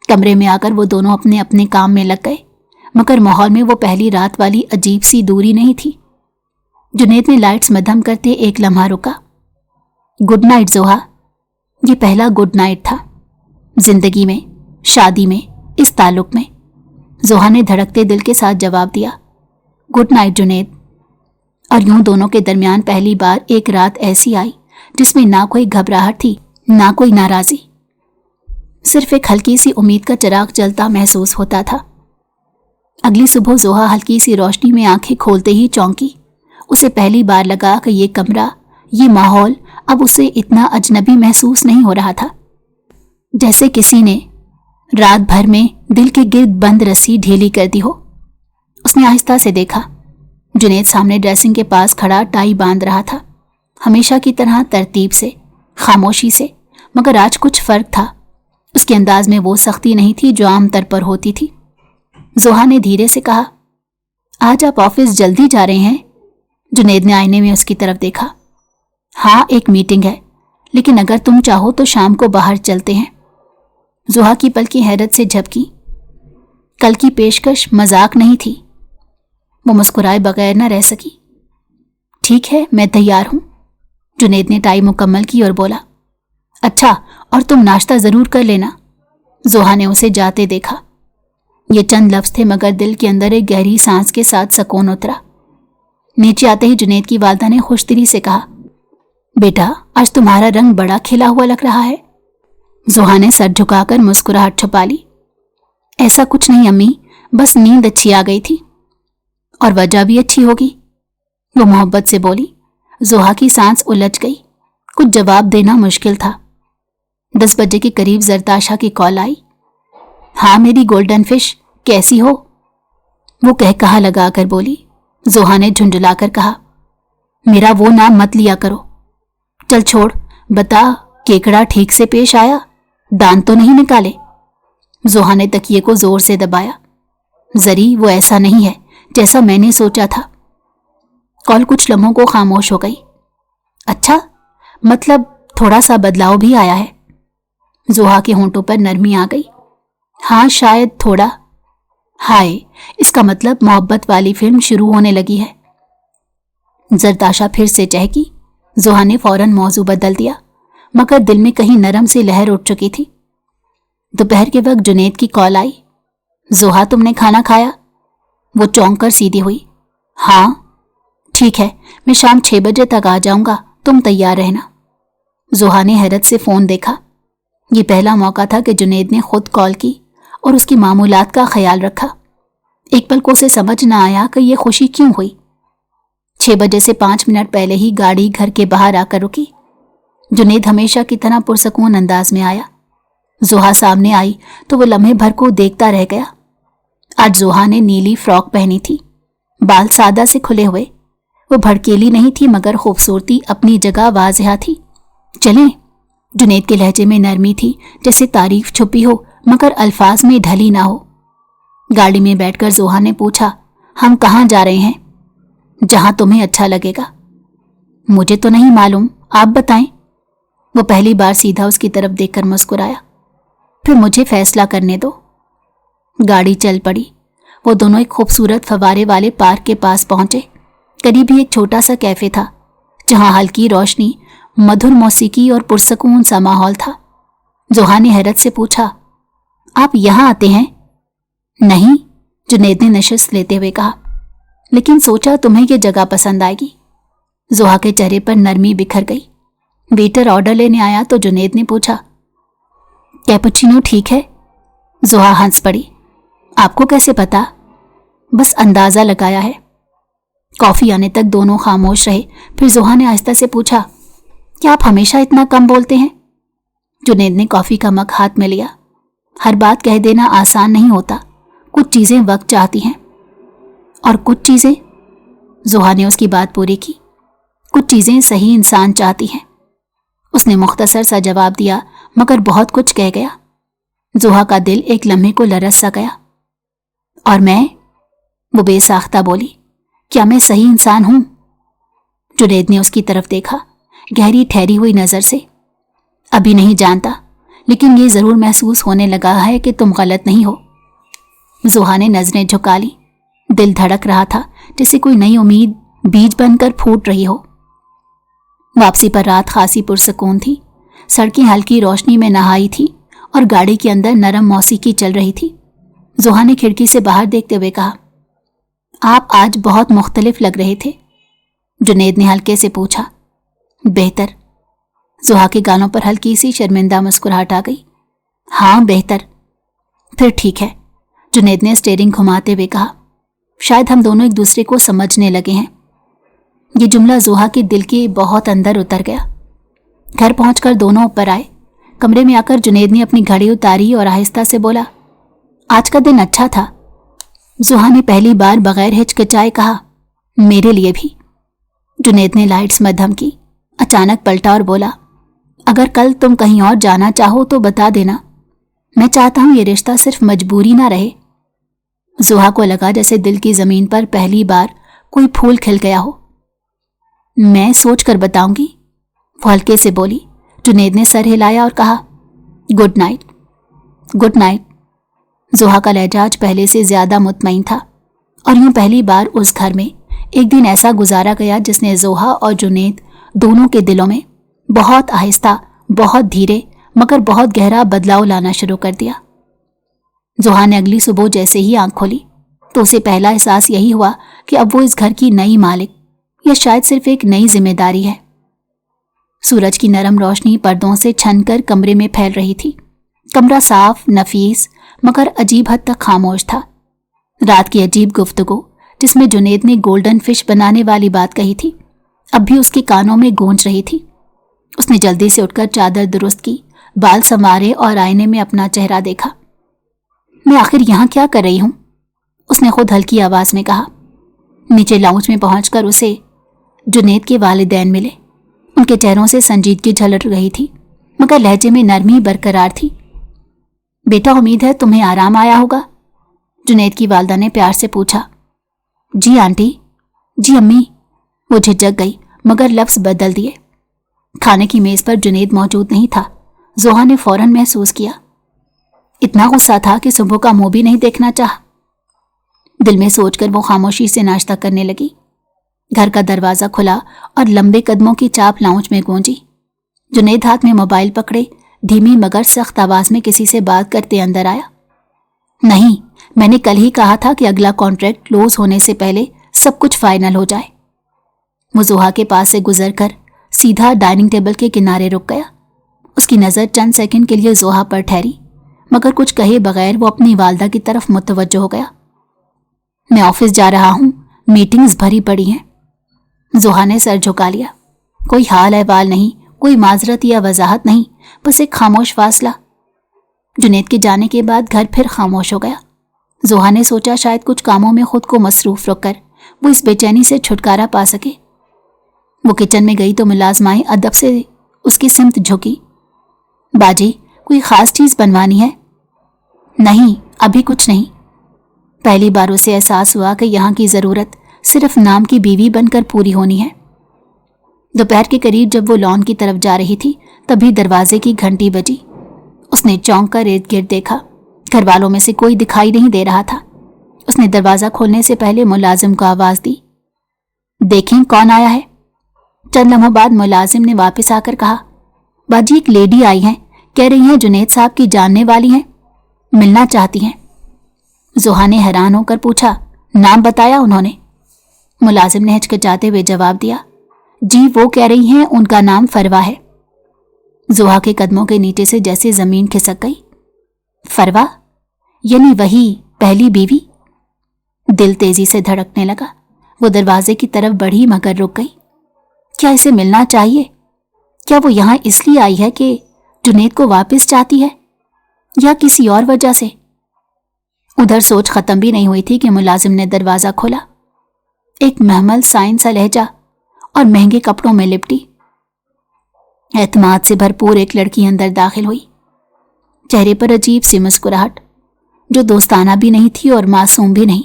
Speaker 1: कमरे में आकर वो दोनों अपने अपने काम में लग गए, मगर माहौल में वो पहली रात वाली अजीब सी दूरी नहीं थी। जुनैद ने लाइट्स मद्धम करते एक लम्हा रुका। गुड नाइट जोहा। ये पहला गुड नाइट था जिंदगी में, शादी में, इस ताल्लुक में। जोहा ने धड़कते दिल के साथ जवाब दिया, गुड नाइट जुनैद। और यूं दोनों के दरमियान पहली बार एक रात ऐसी आई जिसमें ना कोई घबराहट थी, ना कोई नाराजी। सिर्फ एक हल्की सी उम्मीद का चिराग जलता महसूस होता था। अगली सुबह जोहा हल्की सी रोशनी में आंखें खोलते ही चौंकी। उसे पहली बार लगा कि ये कमरा, ये माहौल अब उसे इतना अजनबी महसूस नहीं हो रहा था, जैसे किसी ने रात भर में दिल के गिर्द बंद रस्सी ढीली कर दी हो। उसने आहिस्ता से देखा। जुनैद सामने ड्रेसिंग के पास खड़ा टाई बांध रहा था, हमेशा की तरह तरतीब से, खामोशी से, मगर आज कुछ फर्क था। उसके अंदाज में वो सख्ती नहीं थी जो आमतौर पर होती थी। जोहा ने धीरे से कहा, आज आप ऑफिस जल्दी जा रहे हैं? जुनैद ने आईने में उसकी तरफ देखा। हाँ, एक मीटिंग है, लेकिन अगर तुम चाहो तो शाम को बाहर चलते हैं। जोहा की पलकें हैरत से झपकी। कल की पेशकश मजाक नहीं थी। वो मुस्कुराए बगैर न रह सकी। ठीक है, मैं तैयार हूं। जुनैद ने टाई मुकम्मल की और बोला, अच्छा, और तुम नाश्ता जरूर कर लेना। जोहा ने उसे जाते देखा। ये चंद लफ्ज थे, मगर दिल के अंदर एक गहरी सांस के साथ सुकून उतरा। नीचे आते ही जुनैद की वालदा ने खुशदिली से कहा, बेटा, आज तुम्हारा रंग बड़ा खिला हुआ लग रहा है। जोहा ने सर झुकाकर मुस्कुराहट छुपा ली। ऐसा कुछ नहीं अम्मी, बस नींद अच्छी आ गई थी। और वजह भी अच्छी होगी, वो मोहब्बत से बोली। जोहा की सांस उलझ गई। कुछ जवाब देना मुश्किल था। 10 बजे के करीब जरताशा की कॉल आई। हाँ मेरी गोल्डन फिश, कैसी हो? वो कह कहा लगा कर बोली। जोहा ने झुंझुलाकर कहा, मेरा वो नाम मत लिया करो। चल छोड़, बता, केकड़ा ठीक से पेश आया? दांत तो नहीं निकाले? जोहा ने तकिए को जोर से दबाया। जरी, वो ऐसा नहीं है जैसा मैंने सोचा था। कॉल कुछ लम्हों को खामोश हो गई। अच्छा, मतलब थोड़ा सा बदलाव भी आया है? जोहा के होंठों पर नरमी आ गई। हाँ, शायद थोड़ा। हाय, इसका मतलब मोहब्बत वाली फिल्म शुरू होने लगी है। जरताशा फिर से चहकी। जोहा ने फौरन मौजू बदल दिया, मगर दिल में कहीं नरम सी लहर उठ चुकी थी। दोपहर के वक्त जुनैद की कॉल आई। जोहा, तुमने खाना खाया? वो चौंक कर सीधी हुई। हाँ, ठीक है, मैं शाम 6 बजे तक आ जाऊंगा, तुम तैयार रहना। जोहा ने हैरत से फोन देखा। ये पहला मौका था कि जुनैद ने खुद कॉल की और उसकी मामूलात का ख्याल रखा। एक पल को उसे समझ न आया कि ये खुशी क्यों हुई। 6 बजे से 5 मिनट पहले ही गाड़ी घर के बाहर आकर रुकी। जुनैद हमेशा की तरह पुरसकून अंदाज में आया। जोहा सामने आई तो वो लम्हे भर को देखता रह गया। आज जोहा ने नीली फ्रॉक पहनी थी, बाल सादा से खुले हुए। वो भड़केली नहीं थी, मगर खूबसूरती अपनी जगह वाज़िहा थी। चलें? जुनैद के लहजे में नरमी थी, जैसे तारीफ छुपी हो मगर अल्फाज में ढली ना हो। गाड़ी में बैठकर जोहा ने पूछा, हम कहाँ जा रहे हैं? जहां तुम्हें अच्छा लगेगा। मुझे तो नहीं मालूम, आप बताएं। वो पहली बार सीधा उसकी तरफ देखकर मुस्कुराया। फिर मुझे फैसला करने दो। गाड़ी चल पड़ी। वो दोनों एक खूबसूरत फवारे वाले पार्क के पास पहुंचे। करीब ही एक छोटा सा कैफे था, जहां हल्की रोशनी, मधुर मौसीकी और पुरसकून सा माहौल था। जोहा ने हैरत से पूछा, आप यहां आते हैं? नहीं, जुनैद ने नशिस्त लेते हुए कहा, लेकिन सोचा तुम्हें यह जगह पसंद आएगी। जोहा के चेहरे पर नरमी बिखर गई। वेटर ऑर्डर लेने आया तो जुनैद ने पूछा, कैपुचिनो ठीक है? जोहा हंस पड़ी। आपको कैसे पता? बस अंदाजा लगाया है। कॉफी आने तक दोनों खामोश रहे। फिर जोहा ने आहिस्ता से पूछा, क्या आप हमेशा इतना कम बोलते हैं? जुनैद ने कॉफी का मग हाथ में लिया। हर बात कह देना आसान नहीं होता, कुछ चीजें वक्त चाहती हैं। और कुछ चीजें, जोहा ने उसकी बात पूरी की, कुछ चीजें सही इंसान चाहती हैं। اس نے مختصر سا جواب دیا مگر بہت کچھ کہہ گیا۔ زوہا کا دل ایک لمحے کو لرز سا گیا۔ اور میں؟ وہ بے ساختہ بولی، کیا میں صحیح انسان ہوں؟ جنید نے اس کی طرف دیکھا گہری ٹھہری ہوئی نظر سے۔ ابھی نہیں جانتا، لیکن یہ ضرور محسوس ہونے لگا ہے کہ تم غلط نہیں ہو۔ زوہا نے نظریں جھکا لی۔ دل دھڑک رہا تھا جیسے کوئی نئی امید بیج بن کر پھوٹ رہی ہو۔ واپسی پر رات خاصی پرسکون تھی۔ سڑکیں ہلکی روشنی میں نہائی تھی اور گاڑی کے اندر نرم موسیقی چل رہی تھی۔ زوہا نے کھڑکی سے باہر دیکھتے ہوئے کہا، آپ آج بہت مختلف لگ رہے تھے۔ جنید نے ہلکے سے پوچھا۔ بہتر۔ زوہا کے گالوں پر ہلکی سی شرمندہ مسکراہٹ آ گئی۔ ہاں بہتر۔ پھر ٹھیک ہے، جنید نے اسٹیئرنگ گھماتے ہوئے کہا۔ شاید ہم دونوں ایک دوسرے کو سمجھنے لگے ہیں۔ یہ جملہ زوہا کے دل کے بہت اندر اتر گیا۔ گھر پہنچ کر دونوں اوپر آئے۔ کمرے میں آ کر جنید نے اپنی گھڑی اتاری اور آہستہ سے بولا، آج کا دن اچھا تھا۔ زوہا نے پہلی بار بغیر ہچکچائے کہا، میرے لیے بھی۔ جنید نے لائٹس مدھم کی، اچانک پلٹا اور بولا، اگر کل تم کہیں اور جانا چاہو تو بتا دینا۔ میں چاہتا ہوں یہ رشتہ صرف مجبوری نہ رہے۔ زوہا کو لگا جیسے دل کی زمین پر پہلی بار کوئی پھول کھل گیا ہو۔ میں سوچ کر بتاؤں گی، وہ ہلکے سے بولی۔ جنید نے سر ہلایا اور کہا، good night. Good night. Zoha کا لہجہ آج پہلے سے زیادہ مطمئن تھا، اور یوں پہلی بار اس گھر میں ایک دن ایسا گزارا گیا جس نے زوہا اور جنید دونوں کے دلوں میں بہت آہستہ، بہت دھیرے مگر بہت گہرا بدلاؤ لانا شروع کر دیا۔ زوہا نے اگلی صبح جیسے ہی آنکھ کھولی تو اسے پہلا احساس یہی ہوا کہ اب وہ اس گھر کی نئی مالک یا شاید صرف ایک نئی ذمہ داری ہے۔ سورج کی نرم روشنی پردوں سے چھن کر کمرے میں پھیل رہی تھی۔ کمرہ صاف، نفیس مگر عجیب حد تک خاموش تھا۔ رات کی عجیب گفتگو جس میں جنید نے گولڈن فش بنانے والی بات کہی تھی اب بھی اس کے کانوں میں گونج رہی تھی۔ اس نے جلدی سے اٹھ کر چادر درست کی، بال سنوارے اور آئینے میں اپنا چہرہ دیکھا۔ میں آخر یہاں کیا کر رہی ہوں؟ اس نے خود ہلکی آواز میں کہا۔ نیچے لاؤنج میں پہنچ کر اسے جنید کے والدین ملے۔ ان کے چہروں سے سنجیدگی جھلک رہی تھی مگر لہجے میں نرمی برقرار تھی۔ بیٹا، امید ہے تمہیں آرام آیا ہوگا؟ جنید کی والدہ نے پیار سے پوچھا۔ جی آنٹی۔ جی امی۔ وہ جھجک گئی مگر لفظ بدل دیے۔ کھانے کی میز پر جنید موجود نہیں تھا۔ زوہا نے فوراً محسوس کیا۔ اتنا غصہ تھا کہ صبح کا منہ بھی نہیں دیکھنا چاہا۔ دل میں سوچ کر وہ خاموشی سے ناشتہ کرنے لگی۔ گھر کا دروازہ کھلا اور لمبے قدموں کی چاپ لاؤنج میں گونجی۔ جنید ہاتھ میں موبائل پکڑے دھیمی مگر سخت آواز میں کسی سے بات کرتے اندر آیا۔ نہیں، میں نے کل ہی کہا تھا کہ اگلا کانٹریکٹ کلوز ہونے سے پہلے سب کچھ فائنل ہو جائے۔ وہ زوہا کے پاس سے گزر کر سیدھا ڈائننگ ٹیبل کے کنارے رک گیا۔ اس کی نظر چند سیکنڈ کے لیے زوہا پر ٹھہری مگر کچھ کہے بغیر وہ اپنی والدہ کی طرف متوجہ ہو گیا۔ میں آفس جا رہا ہوں، میٹنگز بھری پڑی ہیں۔ زوہا نے سر جھکا لیا۔ کوئی حال احوال نہیں، کوئی معذرت یا وضاحت نہیں، بس ایک خاموش فاصلہ۔ جنید کے جانے کے بعد گھر پھر خاموش ہو گیا۔ زوہا نے سوچا شاید کچھ کاموں میں خود کو مصروف رکھ کر وہ اس بے چینی سے چھٹکارا پا سکے۔ وہ کچن میں گئی تو ملازمائیں ادب سے اس کی سمت جھکی۔ باجی، کوئی خاص چیز بنوانی ہے؟ نہیں، ابھی کچھ نہیں۔ پہلی بار اسے احساس ہوا کہ یہاں کی ضرورت صرف نام کی بیوی بن کر پوری ہونی ہے۔ دوپہر کے قریب جب وہ لان کی طرف جا رہی تھی تبھی دروازے کی گھنٹی بجی۔ اس نے چونک کر ارد گرد دیکھا۔ گھر والوں میں سے کوئی دکھائی نہیں دے رہا تھا۔ اس نے دروازہ کھولنے سے پہلے ملازم کو آواز دی، دیکھیں کون آیا ہے۔ چند لمحوں بعد ملازم نے واپس آ کر کہا، باجی ایک لیڈی آئی ہیں، کہہ رہی ہیں جنید صاحب کی جاننے والی ہیں، ملنا چاہتی ہیں۔ زوہا نے حیران ہو کر پوچھا، نام بتایا انہوں نے؟ ملازم نے ہچکچاتے ہوئے جواب دیا، جی وہ کہہ رہی ہیں ان کا نام فروا ہے۔ زوہا کے قدموں کے نیچے سے جیسے زمین کھسک گئی۔ فروا؟ یعنی وہی پہلی بیوی؟ دل تیزی سے دھڑکنے لگا۔ وہ دروازے کی طرف بڑھی مگر رک گئی۔ کیا اسے ملنا چاہیے؟ کیا وہ یہاں اس لیے آئی ہے کہ جنید کو واپس چاہتی ہے یا کسی اور وجہ سے؟ ادھر سوچ ختم بھی نہیں ہوئی تھی کہ ملازم نے دروازہ کھولا۔ ایک محمل سائن سا لہجہ اور مہنگے کپڑوں میں لپٹی एतमाद से भरपूर एक लड़की अंदर दाखिल हुई, चेहरे पर अजीब सी मुस्कुराहट जो दोस्ताना भी नहीं थी और मासूम भी नहीं।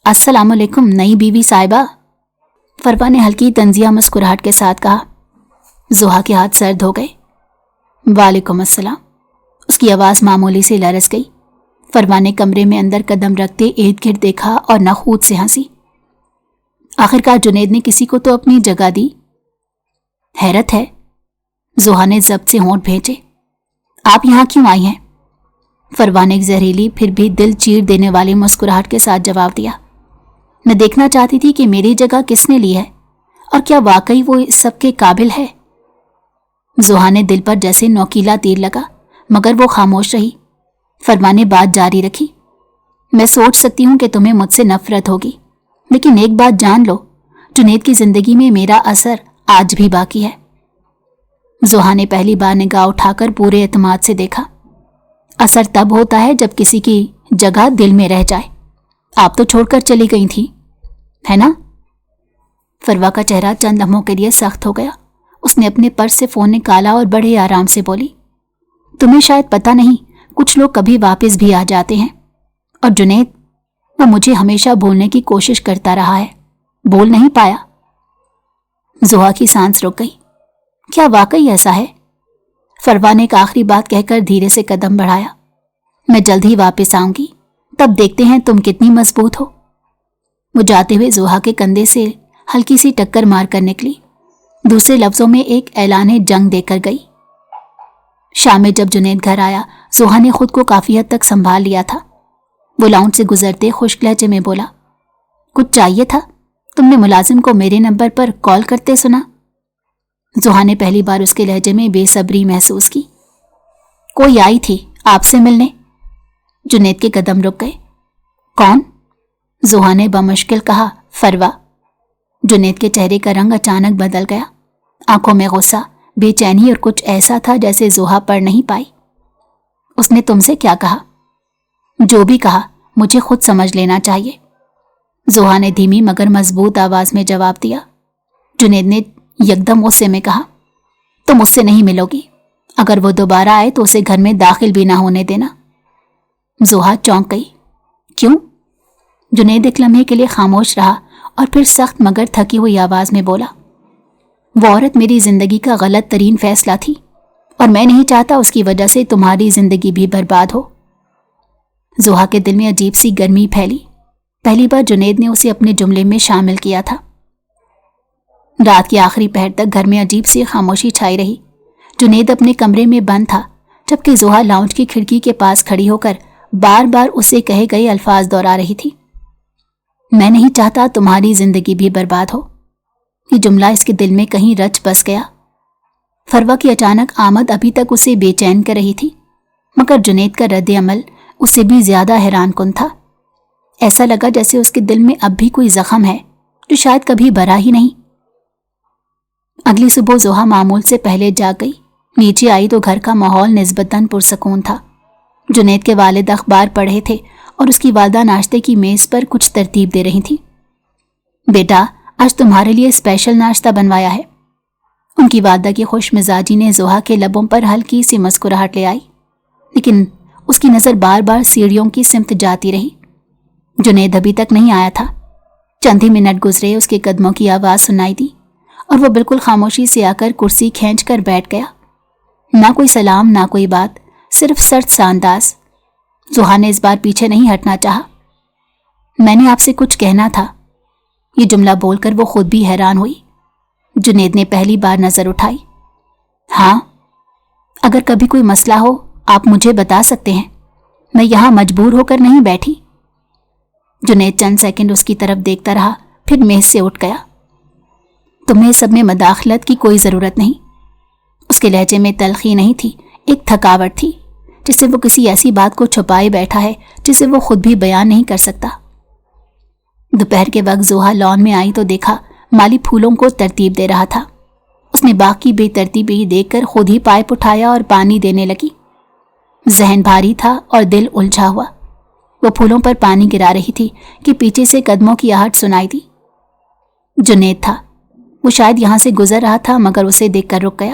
Speaker 1: अस्सलाम वालेकुम नई बीवी साहिबा, फरवा ने हल्की तंजिया मुस्कुराहट के साथ कहा। जुहा के हाथ सर्द हो गए। वालेकुम अस्सलाम। उसकी आवाज़ मामूली से लरस गई। फरवा ने कमरे में अंदर कदम रखते इर्द गिर्द देखा और नखूद से हंसी। आखिरकार जुनैद ने किसी को तो अपनी जगह दी। हैरत है। जुहा ने जब्त से होंठ भेजे। आप यहाँ क्यों आई हैं? फरवा ने एक जहरीली फिर भी दिल चीर देने वाली मुस्कुराहट के साथ जवाब दिया। मैं देखना चाहती थी कि मेरी जगह किसने ली है और क्या वाकई वो इस सब के काबिल है। जुहा ने दिल पर जैसे नोकीला तीर लगा, मगर वो खामोश रही। फरवा ने बात जारी रखी। मैं सोच सकती हूँ कि तुम्हें मुझसे नफरत होगी, लेकिन एक बात जान लो, जुनैद की जिंदगी में मेरा असर आज भी बाकी है। जुहा ने पहली बार निगाह उठाकर पूरे एतमाद से देखा। असर तब होता है जब किसी की जगह दिल में रह जाए। आप तो छोड़कर चली गई थी, है ना? फरवा का चेहरा चंद लम्हों के लिए सख्त हो गया। उसने अपने पर्स से फोन निकाला और बड़े आराम से बोली, तुम्हें शायद पता नहीं, कुछ लोग कभी वापस भी आ जाते हैं, और जुनैद वह मुझे हमेशा बोलने की कोशिश करता रहा है, बोल नहीं पाया। जुहा की सांस रुक गई। क्या वाकई ऐसा है? फरवा ने एक आखिरी बात कहकर धीरे से कदम बढ़ाया। मैं जल्द ही वापस आऊंगी, तब देखते हैं तुम कितनी मजबूत हो। वो जाते हुए जुहा के कंधे से हल्की सी टक्कर मारकर निकली। दूसरे लफ्जों में एक ऐलाने जंग देकर गई। शाम में जब जुनैद घर आया, जुहा ने खुद को काफी हद तक संभाल लिया था। वो लाउंज से गुजरते खुश्क लहजे में बोला, कुछ चाहिए था? तुमने मुलाजिम को मेरे नंबर पर कॉल करते सुना? जुहा ने पहली बार उसके लहजे में बेसब्री महसूस की। कोई आई थी आपसे मिलने। जुनैद के कदम रुक गए। कौन? जुहा ने बमुश्किल कहा। फरवा। जुनैद के चेहरे का रंग अचानक बदल गया। आंखों में गुस्सा, बेचैनी और कुछ ऐसा था जैसे जुहा पढ़ नहीं पाई। उसने तुमसे क्या कहा? जो भी कहा मुझे खुद समझ लेना चाहिए। जुहा ने धीमी मगर मजबूत आवाज में जवाब दिया। जुनैद ने यकदम गुस्से में कहा, तुम उससे नहीं मिलोगी। अगर वो दोबारा आए तो उसे घर में दाखिल भी ना होने देना। जुहा चौंक गई। क्यों? जुनैद एक लम्हे के लिए खामोश रहा और फिर सख्त मगर थकी हुई आवाज में बोला, वो औरत मेरी जिंदगी का गलत तरीन फैसला थी और मैं नहीं चाहता उसकी वजह से तुम्हारी जिंदगी भी बर्बाद हो। जुहा के दिल में अजीब सी गर्मी फैली। पहली बार जुनैद ने उसे अपने जुमले में शामिल किया था। रात की आखिरी पहर तक घर में अजीब सी खामोशी छाई रही। जुनैद अपने कमरे में बंद था, जबकि जुहा लाउंज की खिड़की के पास खड़ी होकर बार बार उसे कहे गए अल्फाज दोहरा रही थी। मैं नहीं चाहता तुम्हारी जिंदगी भी बर्बाद हो। ये जुमला इसके दिल में कहीं रच बस गया। फरवा की अचानक आमद अभी तक उसे बेचैन कर रही थी, मगर जुनैद का रद्द अमल उससे भी ज्यादा हैरान कुन था। ऐसा लगा जैसे उसके दिल में अब भी कोई जख्म है जो शायद कभी भरा ही नहीं। अगली सुबह जुहा मामूल से पहले जाग गई। नीचे आई तो घर का माहौल निस्बतन पुरसकून था। जुनैद के वालिद अखबार पढ़े थे और उसकी वालदा नाश्ते की मेज पर कुछ तरतीब दे रही थी। बेटा, आज तुम्हारे लिए स्पेशल नाश्ता बनवाया है। उनकी वालदा की खुश मिजाजी ने जुहा के लबों पर हल्की सी मुस्कुराहट ले आई, लेकिन उसकी नजर बार बार सीढ़ियों की सिमत जाती रही। जुनैद अभी तक नहीं आया था। चंद ही मिनट गुजरे, उसके कदमों की आवाज सुनाई दी और वो बिल्कुल खामोशी से आकर कुर्सी खींचकर बैठ गया। ना कोई सलाम, ना कोई बात, सिर्फ सर्द सा अंदाज। जुहा ने इस बार पीछे नहीं हटना चाहा। मैंने आपसे कुछ कहना था। ये जुमला बोलकर वो खुद भी हैरान हुई। जुनैद ने पहली बार नजर उठाई। हाँ, अगर कभी कोई मसला हो आप मुझे बता सकते हैं। मैं यहां मजबूर होकर नहीं बैठी। जुनैद चंद सेकंड उसकी तरफ देखता रहा, फिर मेज से उठ गया। तुम्हें सब में मदाखलत की कोई जरूरत नहीं। उसके लहजे में तलखी नहीं थी, एक थकावट थी, जिससे वो किसी ऐसी बात को छुपाए बैठा है जिसे वो खुद भी बयान नहीं कर सकता। दोपहर के वक्त जुहा लॉन में आई तो देखा माली फूलों को तरतीब दे रहा था। उसने बाग की बेतरतीबी देखकर खुद ही पाइप उठाया और पानी देने लगी। जहन भारी था और दिल उलझा हुआ। वो फूलों पर पानी गिरा रही थी कि पीछे से कदमों की आहट सुनाई दी। जुनैद था। وہ شاید یہاں سے گزر رہا تھا مگر اسے دیکھ کر رک گیا۔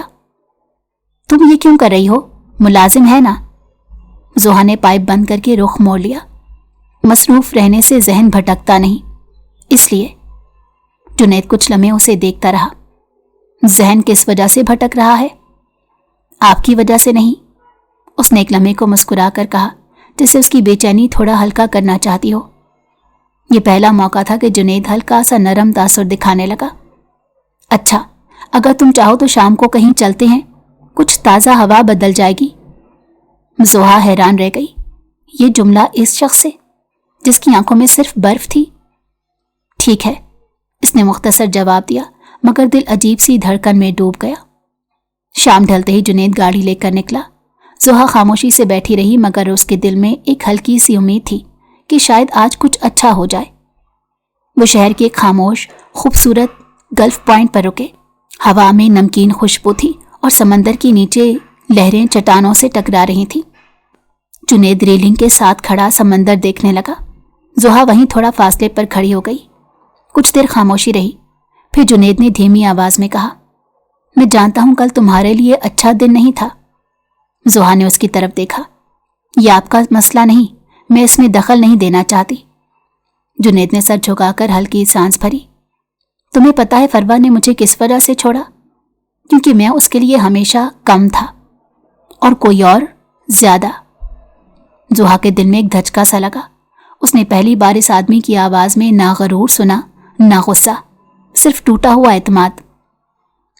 Speaker 1: تم یہ کیوں کر رہی ہو؟ ملازم ہے نا؟ زوہا نے پائپ بند کر کے رخ موڑ لیا۔ مصروف رہنے سے ذہن بھٹکتا نہیں، اس لیے۔ جنید کچھ لمحے اسے دیکھتا رہا۔ ذہن کس وجہ سے بھٹک رہا ہے؟ آپ کی وجہ سے نہیں، اس نے ایک لمحے کو مسکرا کر کہا، جسے اس کی بے چینی تھوڑا ہلکا کرنا چاہتی ہو۔ یہ پہلا موقع تھا کہ جنید ہلکا سا نرم تاثر دکھانے لگا۔ اچھا، اگر تم چاہو تو شام کو کہیں چلتے ہیں، کچھ تازہ ہوا بدل جائے گی۔ زوہا حیران رہ گئی، یہ جملہ اس شخص سے جس کی آنکھوں میں صرف برف تھی؟ ٹھیک ہے، اس نے مختصر جواب دیا، مگر دل عجیب سی دھڑکن میں ڈوب گیا۔ شام ڈھلتے ہی جنید گاڑی لے کر نکلا۔ زوہا خاموشی سے بیٹھی رہی، مگر اس کے دل میں ایک ہلکی سی امید تھی کہ شاید آج کچھ اچھا ہو جائے۔ وہ شہر کے ایک خاموش خوبصورت گلف پوائنٹ پر رکے۔ ہوا میں نمکین خوشبو تھی اور سمندر کے نیچے لہریں چٹانوں سے ٹکرا رہی تھیں۔ جنید ریلنگ کے ساتھ کھڑا سمندر دیکھنے لگا۔ زوہا وہیں تھوڑا فاصلے پر کھڑی ہو گئی۔ کچھ دیر خاموشی رہی، پھر جنید نے دھیمی آواز میں کہا، میں جانتا ہوں کل تمہارے لیے اچھا دن نہیں تھا۔ زوہا نے اس کی طرف دیکھا۔ یہ آپ کا مسئلہ نہیں، میں اس میں دخل نہیں دینا چاہتی۔ جنید نے سر جھکا کر ہلکی سانس بھری۔ تمہیں پتا ہے فروا نے مجھے کس وجہ سے چھوڑا؟ کیونکہ میں اس کے لیے ہمیشہ کم تھا اور کوئی اور زیادہ۔ زوہا کے دل میں ایک دھچکا سا لگا۔ اس نے پہلی بار اس آدمی کی آواز میں نہ غرور سنا نہ غصہ، صرف ٹوٹا ہوا اعتماد۔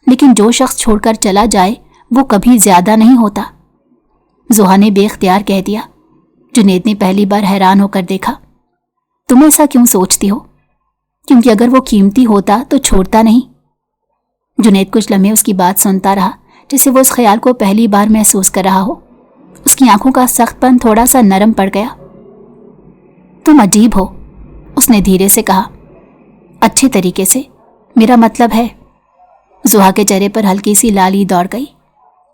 Speaker 1: لیکن جو شخص چھوڑ کر چلا جائے وہ کبھی زیادہ نہیں ہوتا، زوہا نے بے اختیار کہہ دیا۔ جنید نے پہلی بار حیران ہو کر دیکھا۔ تم ایسا کیوں سوچتی ہو؟ کیونکہ اگر وہ قیمتی ہوتا تو چھوڑتا نہیں۔ جنید کچھ لمحے اس کی بات سنتا رہا، جسے وہ اس خیال کو پہلی بار محسوس کر رہا ہو۔ اس کی آنکھوں کا سخت پن تھوڑا سا نرم پڑ گیا۔ تم عجیب ہو، اس نے دھیرے سے کہا، اچھے طریقے سے، میرا مطلب ہے۔ زوہا کے چہرے پر ہلکی سی لالی دوڑ گئی۔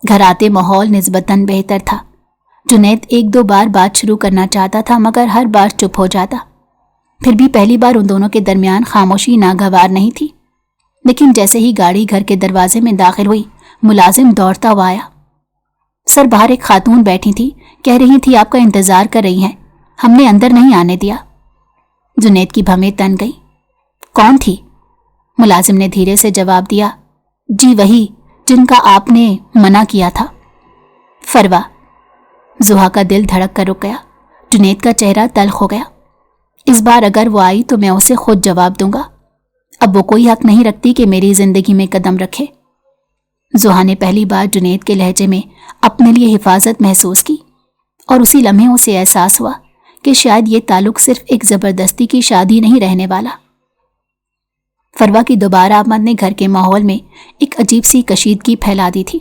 Speaker 1: گھر آتے ماحول نسبتاً بہتر تھا۔ جنید ایک دو بار بات شروع کرنا چاہتا تھا مگر ہر بار چپ ہو جاتا۔ پھر بھی پہلی بار ان دونوں کے درمیان خاموشی ناگوار نہیں تھی۔ لیکن جیسے ہی گاڑی گھر کے دروازے میں داخل ہوئی، ملازم دوڑتا ہوا آیا۔ سر، باہر ایک خاتون بیٹھی تھی، کہہ رہی تھی آپ کا انتظار کر رہی ہیں، ہم نے اندر نہیں آنے دیا۔ جنید کی بھویں تن گئی۔ کون تھی؟ ملازم نے دھیرے سے جواب دیا، جی وہی جن کا آپ نے منع کیا تھا، فروا۔ زوہا کا دل دھڑک کر رک گیا۔ جنید کا چہرہ تلخ ہو گیا۔ اس بار اگر وہ آئی تو میں اسے خود جواب دوں گا۔ اب وہ کوئی حق نہیں رکھتی کہ میری زندگی میں قدم رکھے۔ زوہا نے پہلی بار جنید کے لہجے میں اپنے لیے حفاظت محسوس کی، اور اسی لمحے اسے احساس ہوا کہ شاید یہ تعلق صرف ایک زبردستی کی شادی نہیں رہنے والا۔ فروا کی دوبارہ آمد نے گھر کے ماحول میں ایک عجیب سی کشیدگی پھیلا دی تھی۔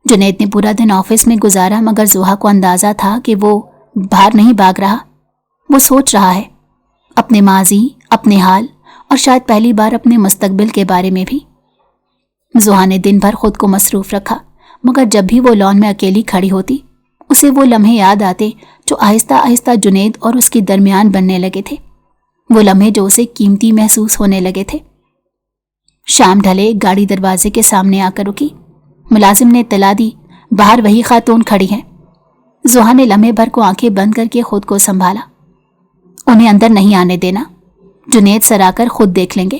Speaker 1: جنید نے پورا دن آفس میں گزارا مگر زوہا کو اندازہ تھا کہ وہ باہر نہیں بھاگ رہا، وہ سوچ رہا ہے، اپنے ماضی، اپنے حال اور شاید پہلی بار اپنے مستقبل کے بارے میں بھی۔ زوہا نے دن بھر خود کو مصروف رکھا مگر جب بھی وہ لان میں اکیلی کھڑی ہوتی، اسے وہ لمحے یاد آتے جو آہستہ آہستہ جنید اور اس کے درمیان بننے لگے تھے، وہ لمحے جو اسے قیمتی محسوس ہونے لگے تھے۔ شام ڈھلے گاڑی دروازے کے سامنے آ کر رکی۔ ملازم نے اطلاع دی، باہر وہی خاتون کھڑی ہیں۔ زوہا نے لمحے بھر کو آنکھیں بند کر کے خود کو سنبھالا۔ انہیں اندر نہیں آنے دینا، جنید سر آ کر خود دیکھ لیں گے۔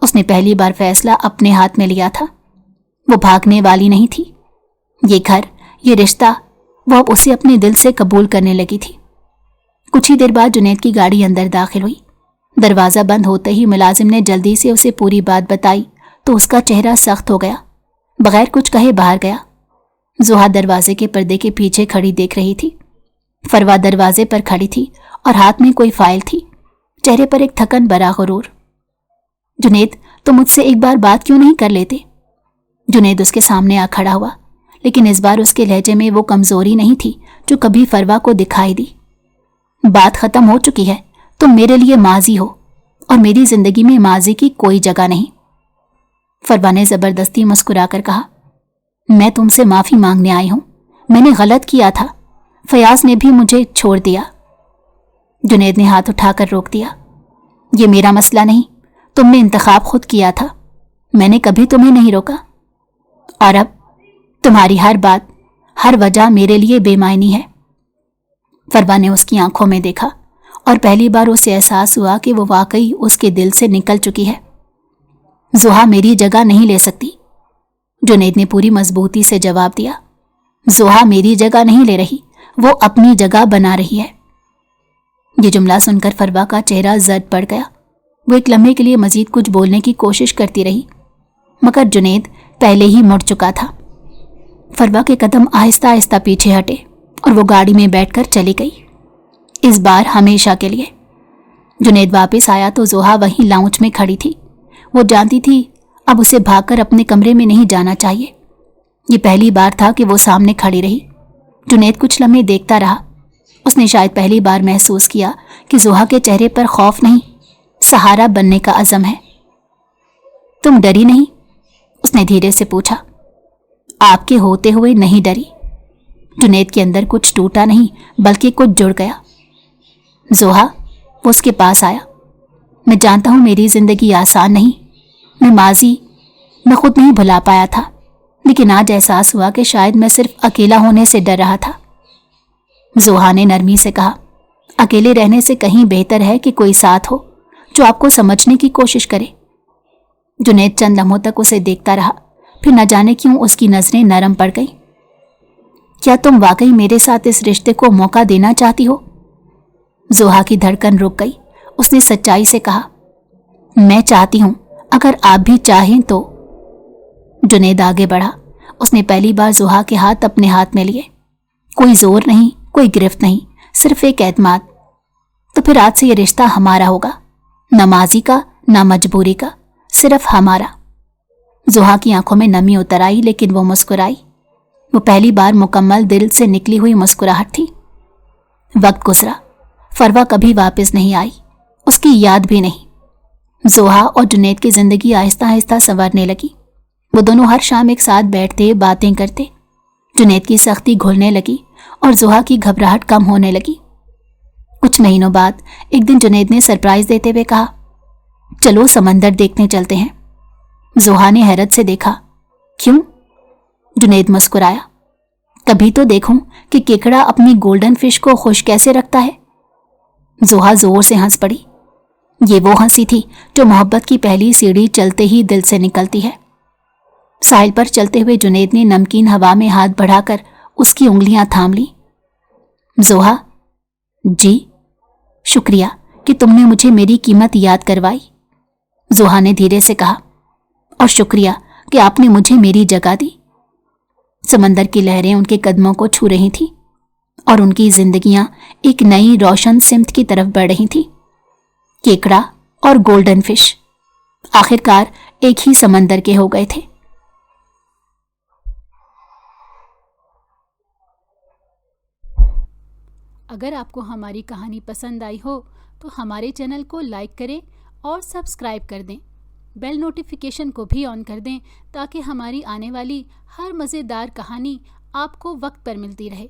Speaker 1: اس نے پہلی بار فیصلہ اپنے ہاتھ میں لیا تھا۔ وہ بھاگنے والی نہیں تھی۔ یہ گھر، یہ رشتہ، وہ اب اسے اپنے دل سے قبول کرنے لگی تھی۔ کچھ ہی دیر بعد جنید کی گاڑی اندر داخل ہوئی۔ دروازہ بند ہوتے ہی ملازم نے جلدی سے اسے پوری بات بتائی تو اس کا چہرہ سخت ہو گیا۔ بغیر کچھ کہے باہر گیا۔ زوہا دروازے کے پردے کے پیچھے کھڑی دیکھ رہی تھی۔ فروا دروازے پر کھڑی تھی اور ہاتھ میں کوئی فائل تھی، چہرے پر ایک تھکن بھرا غرور۔ جنید، تم مجھ سے ایک بار بات کیوں نہیں کر لیتے؟ جنید اس کے سامنے آ کھڑا ہوا، لیکن اس بار اس کے لہجے میں وہ کمزوری نہیں تھی جو کبھی فروا کو دکھائی دی۔ بات ختم ہو چکی ہے، تم میرے لیے ماضی ہو اور میری زندگی میں ماضی کی کوئی جگہ نہیں۔ فروا نے زبردستی مسکرا کر کہا، میں تم سے معافی مانگنے آئی ہوں، میں نے غلط کیا تھا، فیاض نے بھی مجھے چھوڑ دیا۔ جنید نے ہاتھ اٹھا کر روک دیا، یہ میرا مسئلہ نہیں، تم نے انتخاب خود کیا تھا، میں نے کبھی تمہیں نہیں روکا، اور اب تمہاری ہر بات، ہر وجہ میرے لیے بے معنی ہے۔ فروا نے اس کی آنکھوں میں دیکھا اور پہلی بار اسے احساس ہوا کہ وہ واقعی اس کے دل سے نکل چکی ہے۔ زحا میری جگہ نہیں لے سکتی، جنید نے پوری مضبوطی سے جواب دیا۔ زحا میری جگہ نہیں لے رہی، وہ اپنی جگہ بنا رہی ہے۔ یہ جملہ سن کر فروا کا چہرہ زرد پڑ گیا۔ وہ ایک لمحے کے لیے مزید کچھ بولنے کی کوشش کرتی رہی، مگر جنید پہلے ہی مڑ چکا تھا۔ فروا کے قدم آہستہ آہستہ پیچھے ہٹے اور وہ گاڑی میں بیٹھ کر چلی گئی، اس بار ہمیشہ کے لیے۔ جنید واپس آیا تو زحا وہیں لاؤنج میں کھڑی تھی۔ وہ جانتی تھی اب اسے بھاگ کر اپنے کمرے میں نہیں جانا چاہیے۔ یہ پہلی بار تھا کہ وہ سامنے کھڑی رہی۔ جنید کچھ لمحے دیکھتا رہا۔ اس نے شاید پہلی بار محسوس کیا کہ زحا کے چہرے پر خوف نہیں، سہارا بننے کا عزم ہے۔ تم ڈری نہیں؟ اس نے دھیرے سے پوچھا۔ آپ کے ہوتے ہوئے نہیں ڈری۔ جنید کے اندر کچھ ٹوٹا نہیں بلکہ کچھ جڑ گیا۔ زحا، وہ اس کے پاس آیا۔ میں جانتا ہوں میری زندگی آسان نہیں، میں ماضی میں خود نہیں بھلا پایا تھا، لیکن آج احساس ہوا کہ شاید میں صرف اکیلا ہونے سے ڈر رہا تھا۔ زحا نے نرمی سے کہا، اکیلے رہنے سے کہیں بہتر ہے کہ کوئی ساتھ ہو جو آپ کو سمجھنے کی کوشش کرے۔ جنید چند لمحوں تک اسے دیکھتا رہا، پھر نہ جانے کیوں اس کی نظریں نرم پڑ گئیں۔ کیا تم واقعی میرے ساتھ اس رشتے کو موقع دینا چاہتی ہو؟ زحا کی دھڑکن رک گئی۔ اس نے سچائی سے کہا، میں چاہتی ہوں، اگر آپ بھی چاہیں تو۔ جنید آگے بڑھا۔ اس نے پہلی بار زحا کے ہاتھ اپنے ہاتھ میں لیے۔ کوئی زور نہیں، کوئی گرفت نہیں، صرف ایک اعتماد۔ تو پھر آج سے یہ رشتہ ہمارا ہوگا، نہ ماضی کا نہ مجبوری کا، صرف ہمارا۔ زحا کی آنکھوں میں نمی اتر آئی، لیکن وہ مسکرائی۔ وہ پہلی بار مکمل دل سے نکلی ہوئی مسکراہٹ تھی۔ وقت گزرا، فروا کبھی واپس نہیں آئی، اس کی یاد بھی نہیں۔ زحا اور جنید کی زندگی آہستہ آہستہ سنورنے لگی۔ وہ دونوں ہر شام ایک ساتھ بیٹھتے، باتیں کرتے۔ جنید کی سختی گھلنے لگی اور زحا کی گھبراہٹ کم ہونے لگی۔ کچھ مہینوں بعد ایک دن جنید نے سرپرائز دیتے ہوئے کہا، چلو سمندر دیکھنے چلتے ہیں۔ زحا نے حیرت سے دیکھا۔ کیوں؟ جنید مسکرایا۔ کبھی تو دیکھوں کہ کیکڑا اپنی گولڈن فش کو خوش کیسے رکھتا ہے۔ زحا زور سے ہنس پڑی۔ یہ وہ ہنسی تھی جو محبت کی پہلی سیڑھی چلتے ہی دل سے نکلتی ہے۔ ساحل پر چلتے ہوئے جنید نے نمکین ہوا میں ہاتھ بڑھا کر اس کی انگلیاں تھام لیں۔ زحا، جی، شکریہ کہ تم نے مجھے میری قیمت یاد کروائی، زحا نے دھیرے سے کہا، اور شکریہ کہ آپ نے مجھے میری جگہ دی۔ سمندر کی لہریں ان کے قدموں کو چھو رہی تھیں اور ان کی زندگیاں ایک نئی روشن سمت کی طرف بڑھ رہی تھیں۔ کیکڑا اور گولڈن فش آخرکار ایک ہی سمندر کے ہو گئے تھے۔
Speaker 2: اگر آپ کو ہماری کہانی پسند آئی ہو تو ہمارے چینل کو لائک کریں اور سبسکرائب کر دیں۔ بیل نوٹیفیکیشن کو بھی آن کر دیں تاکہ ہماری آنے والی ہر مزیدار کہانی آپ کو وقت پر ملتی رہے۔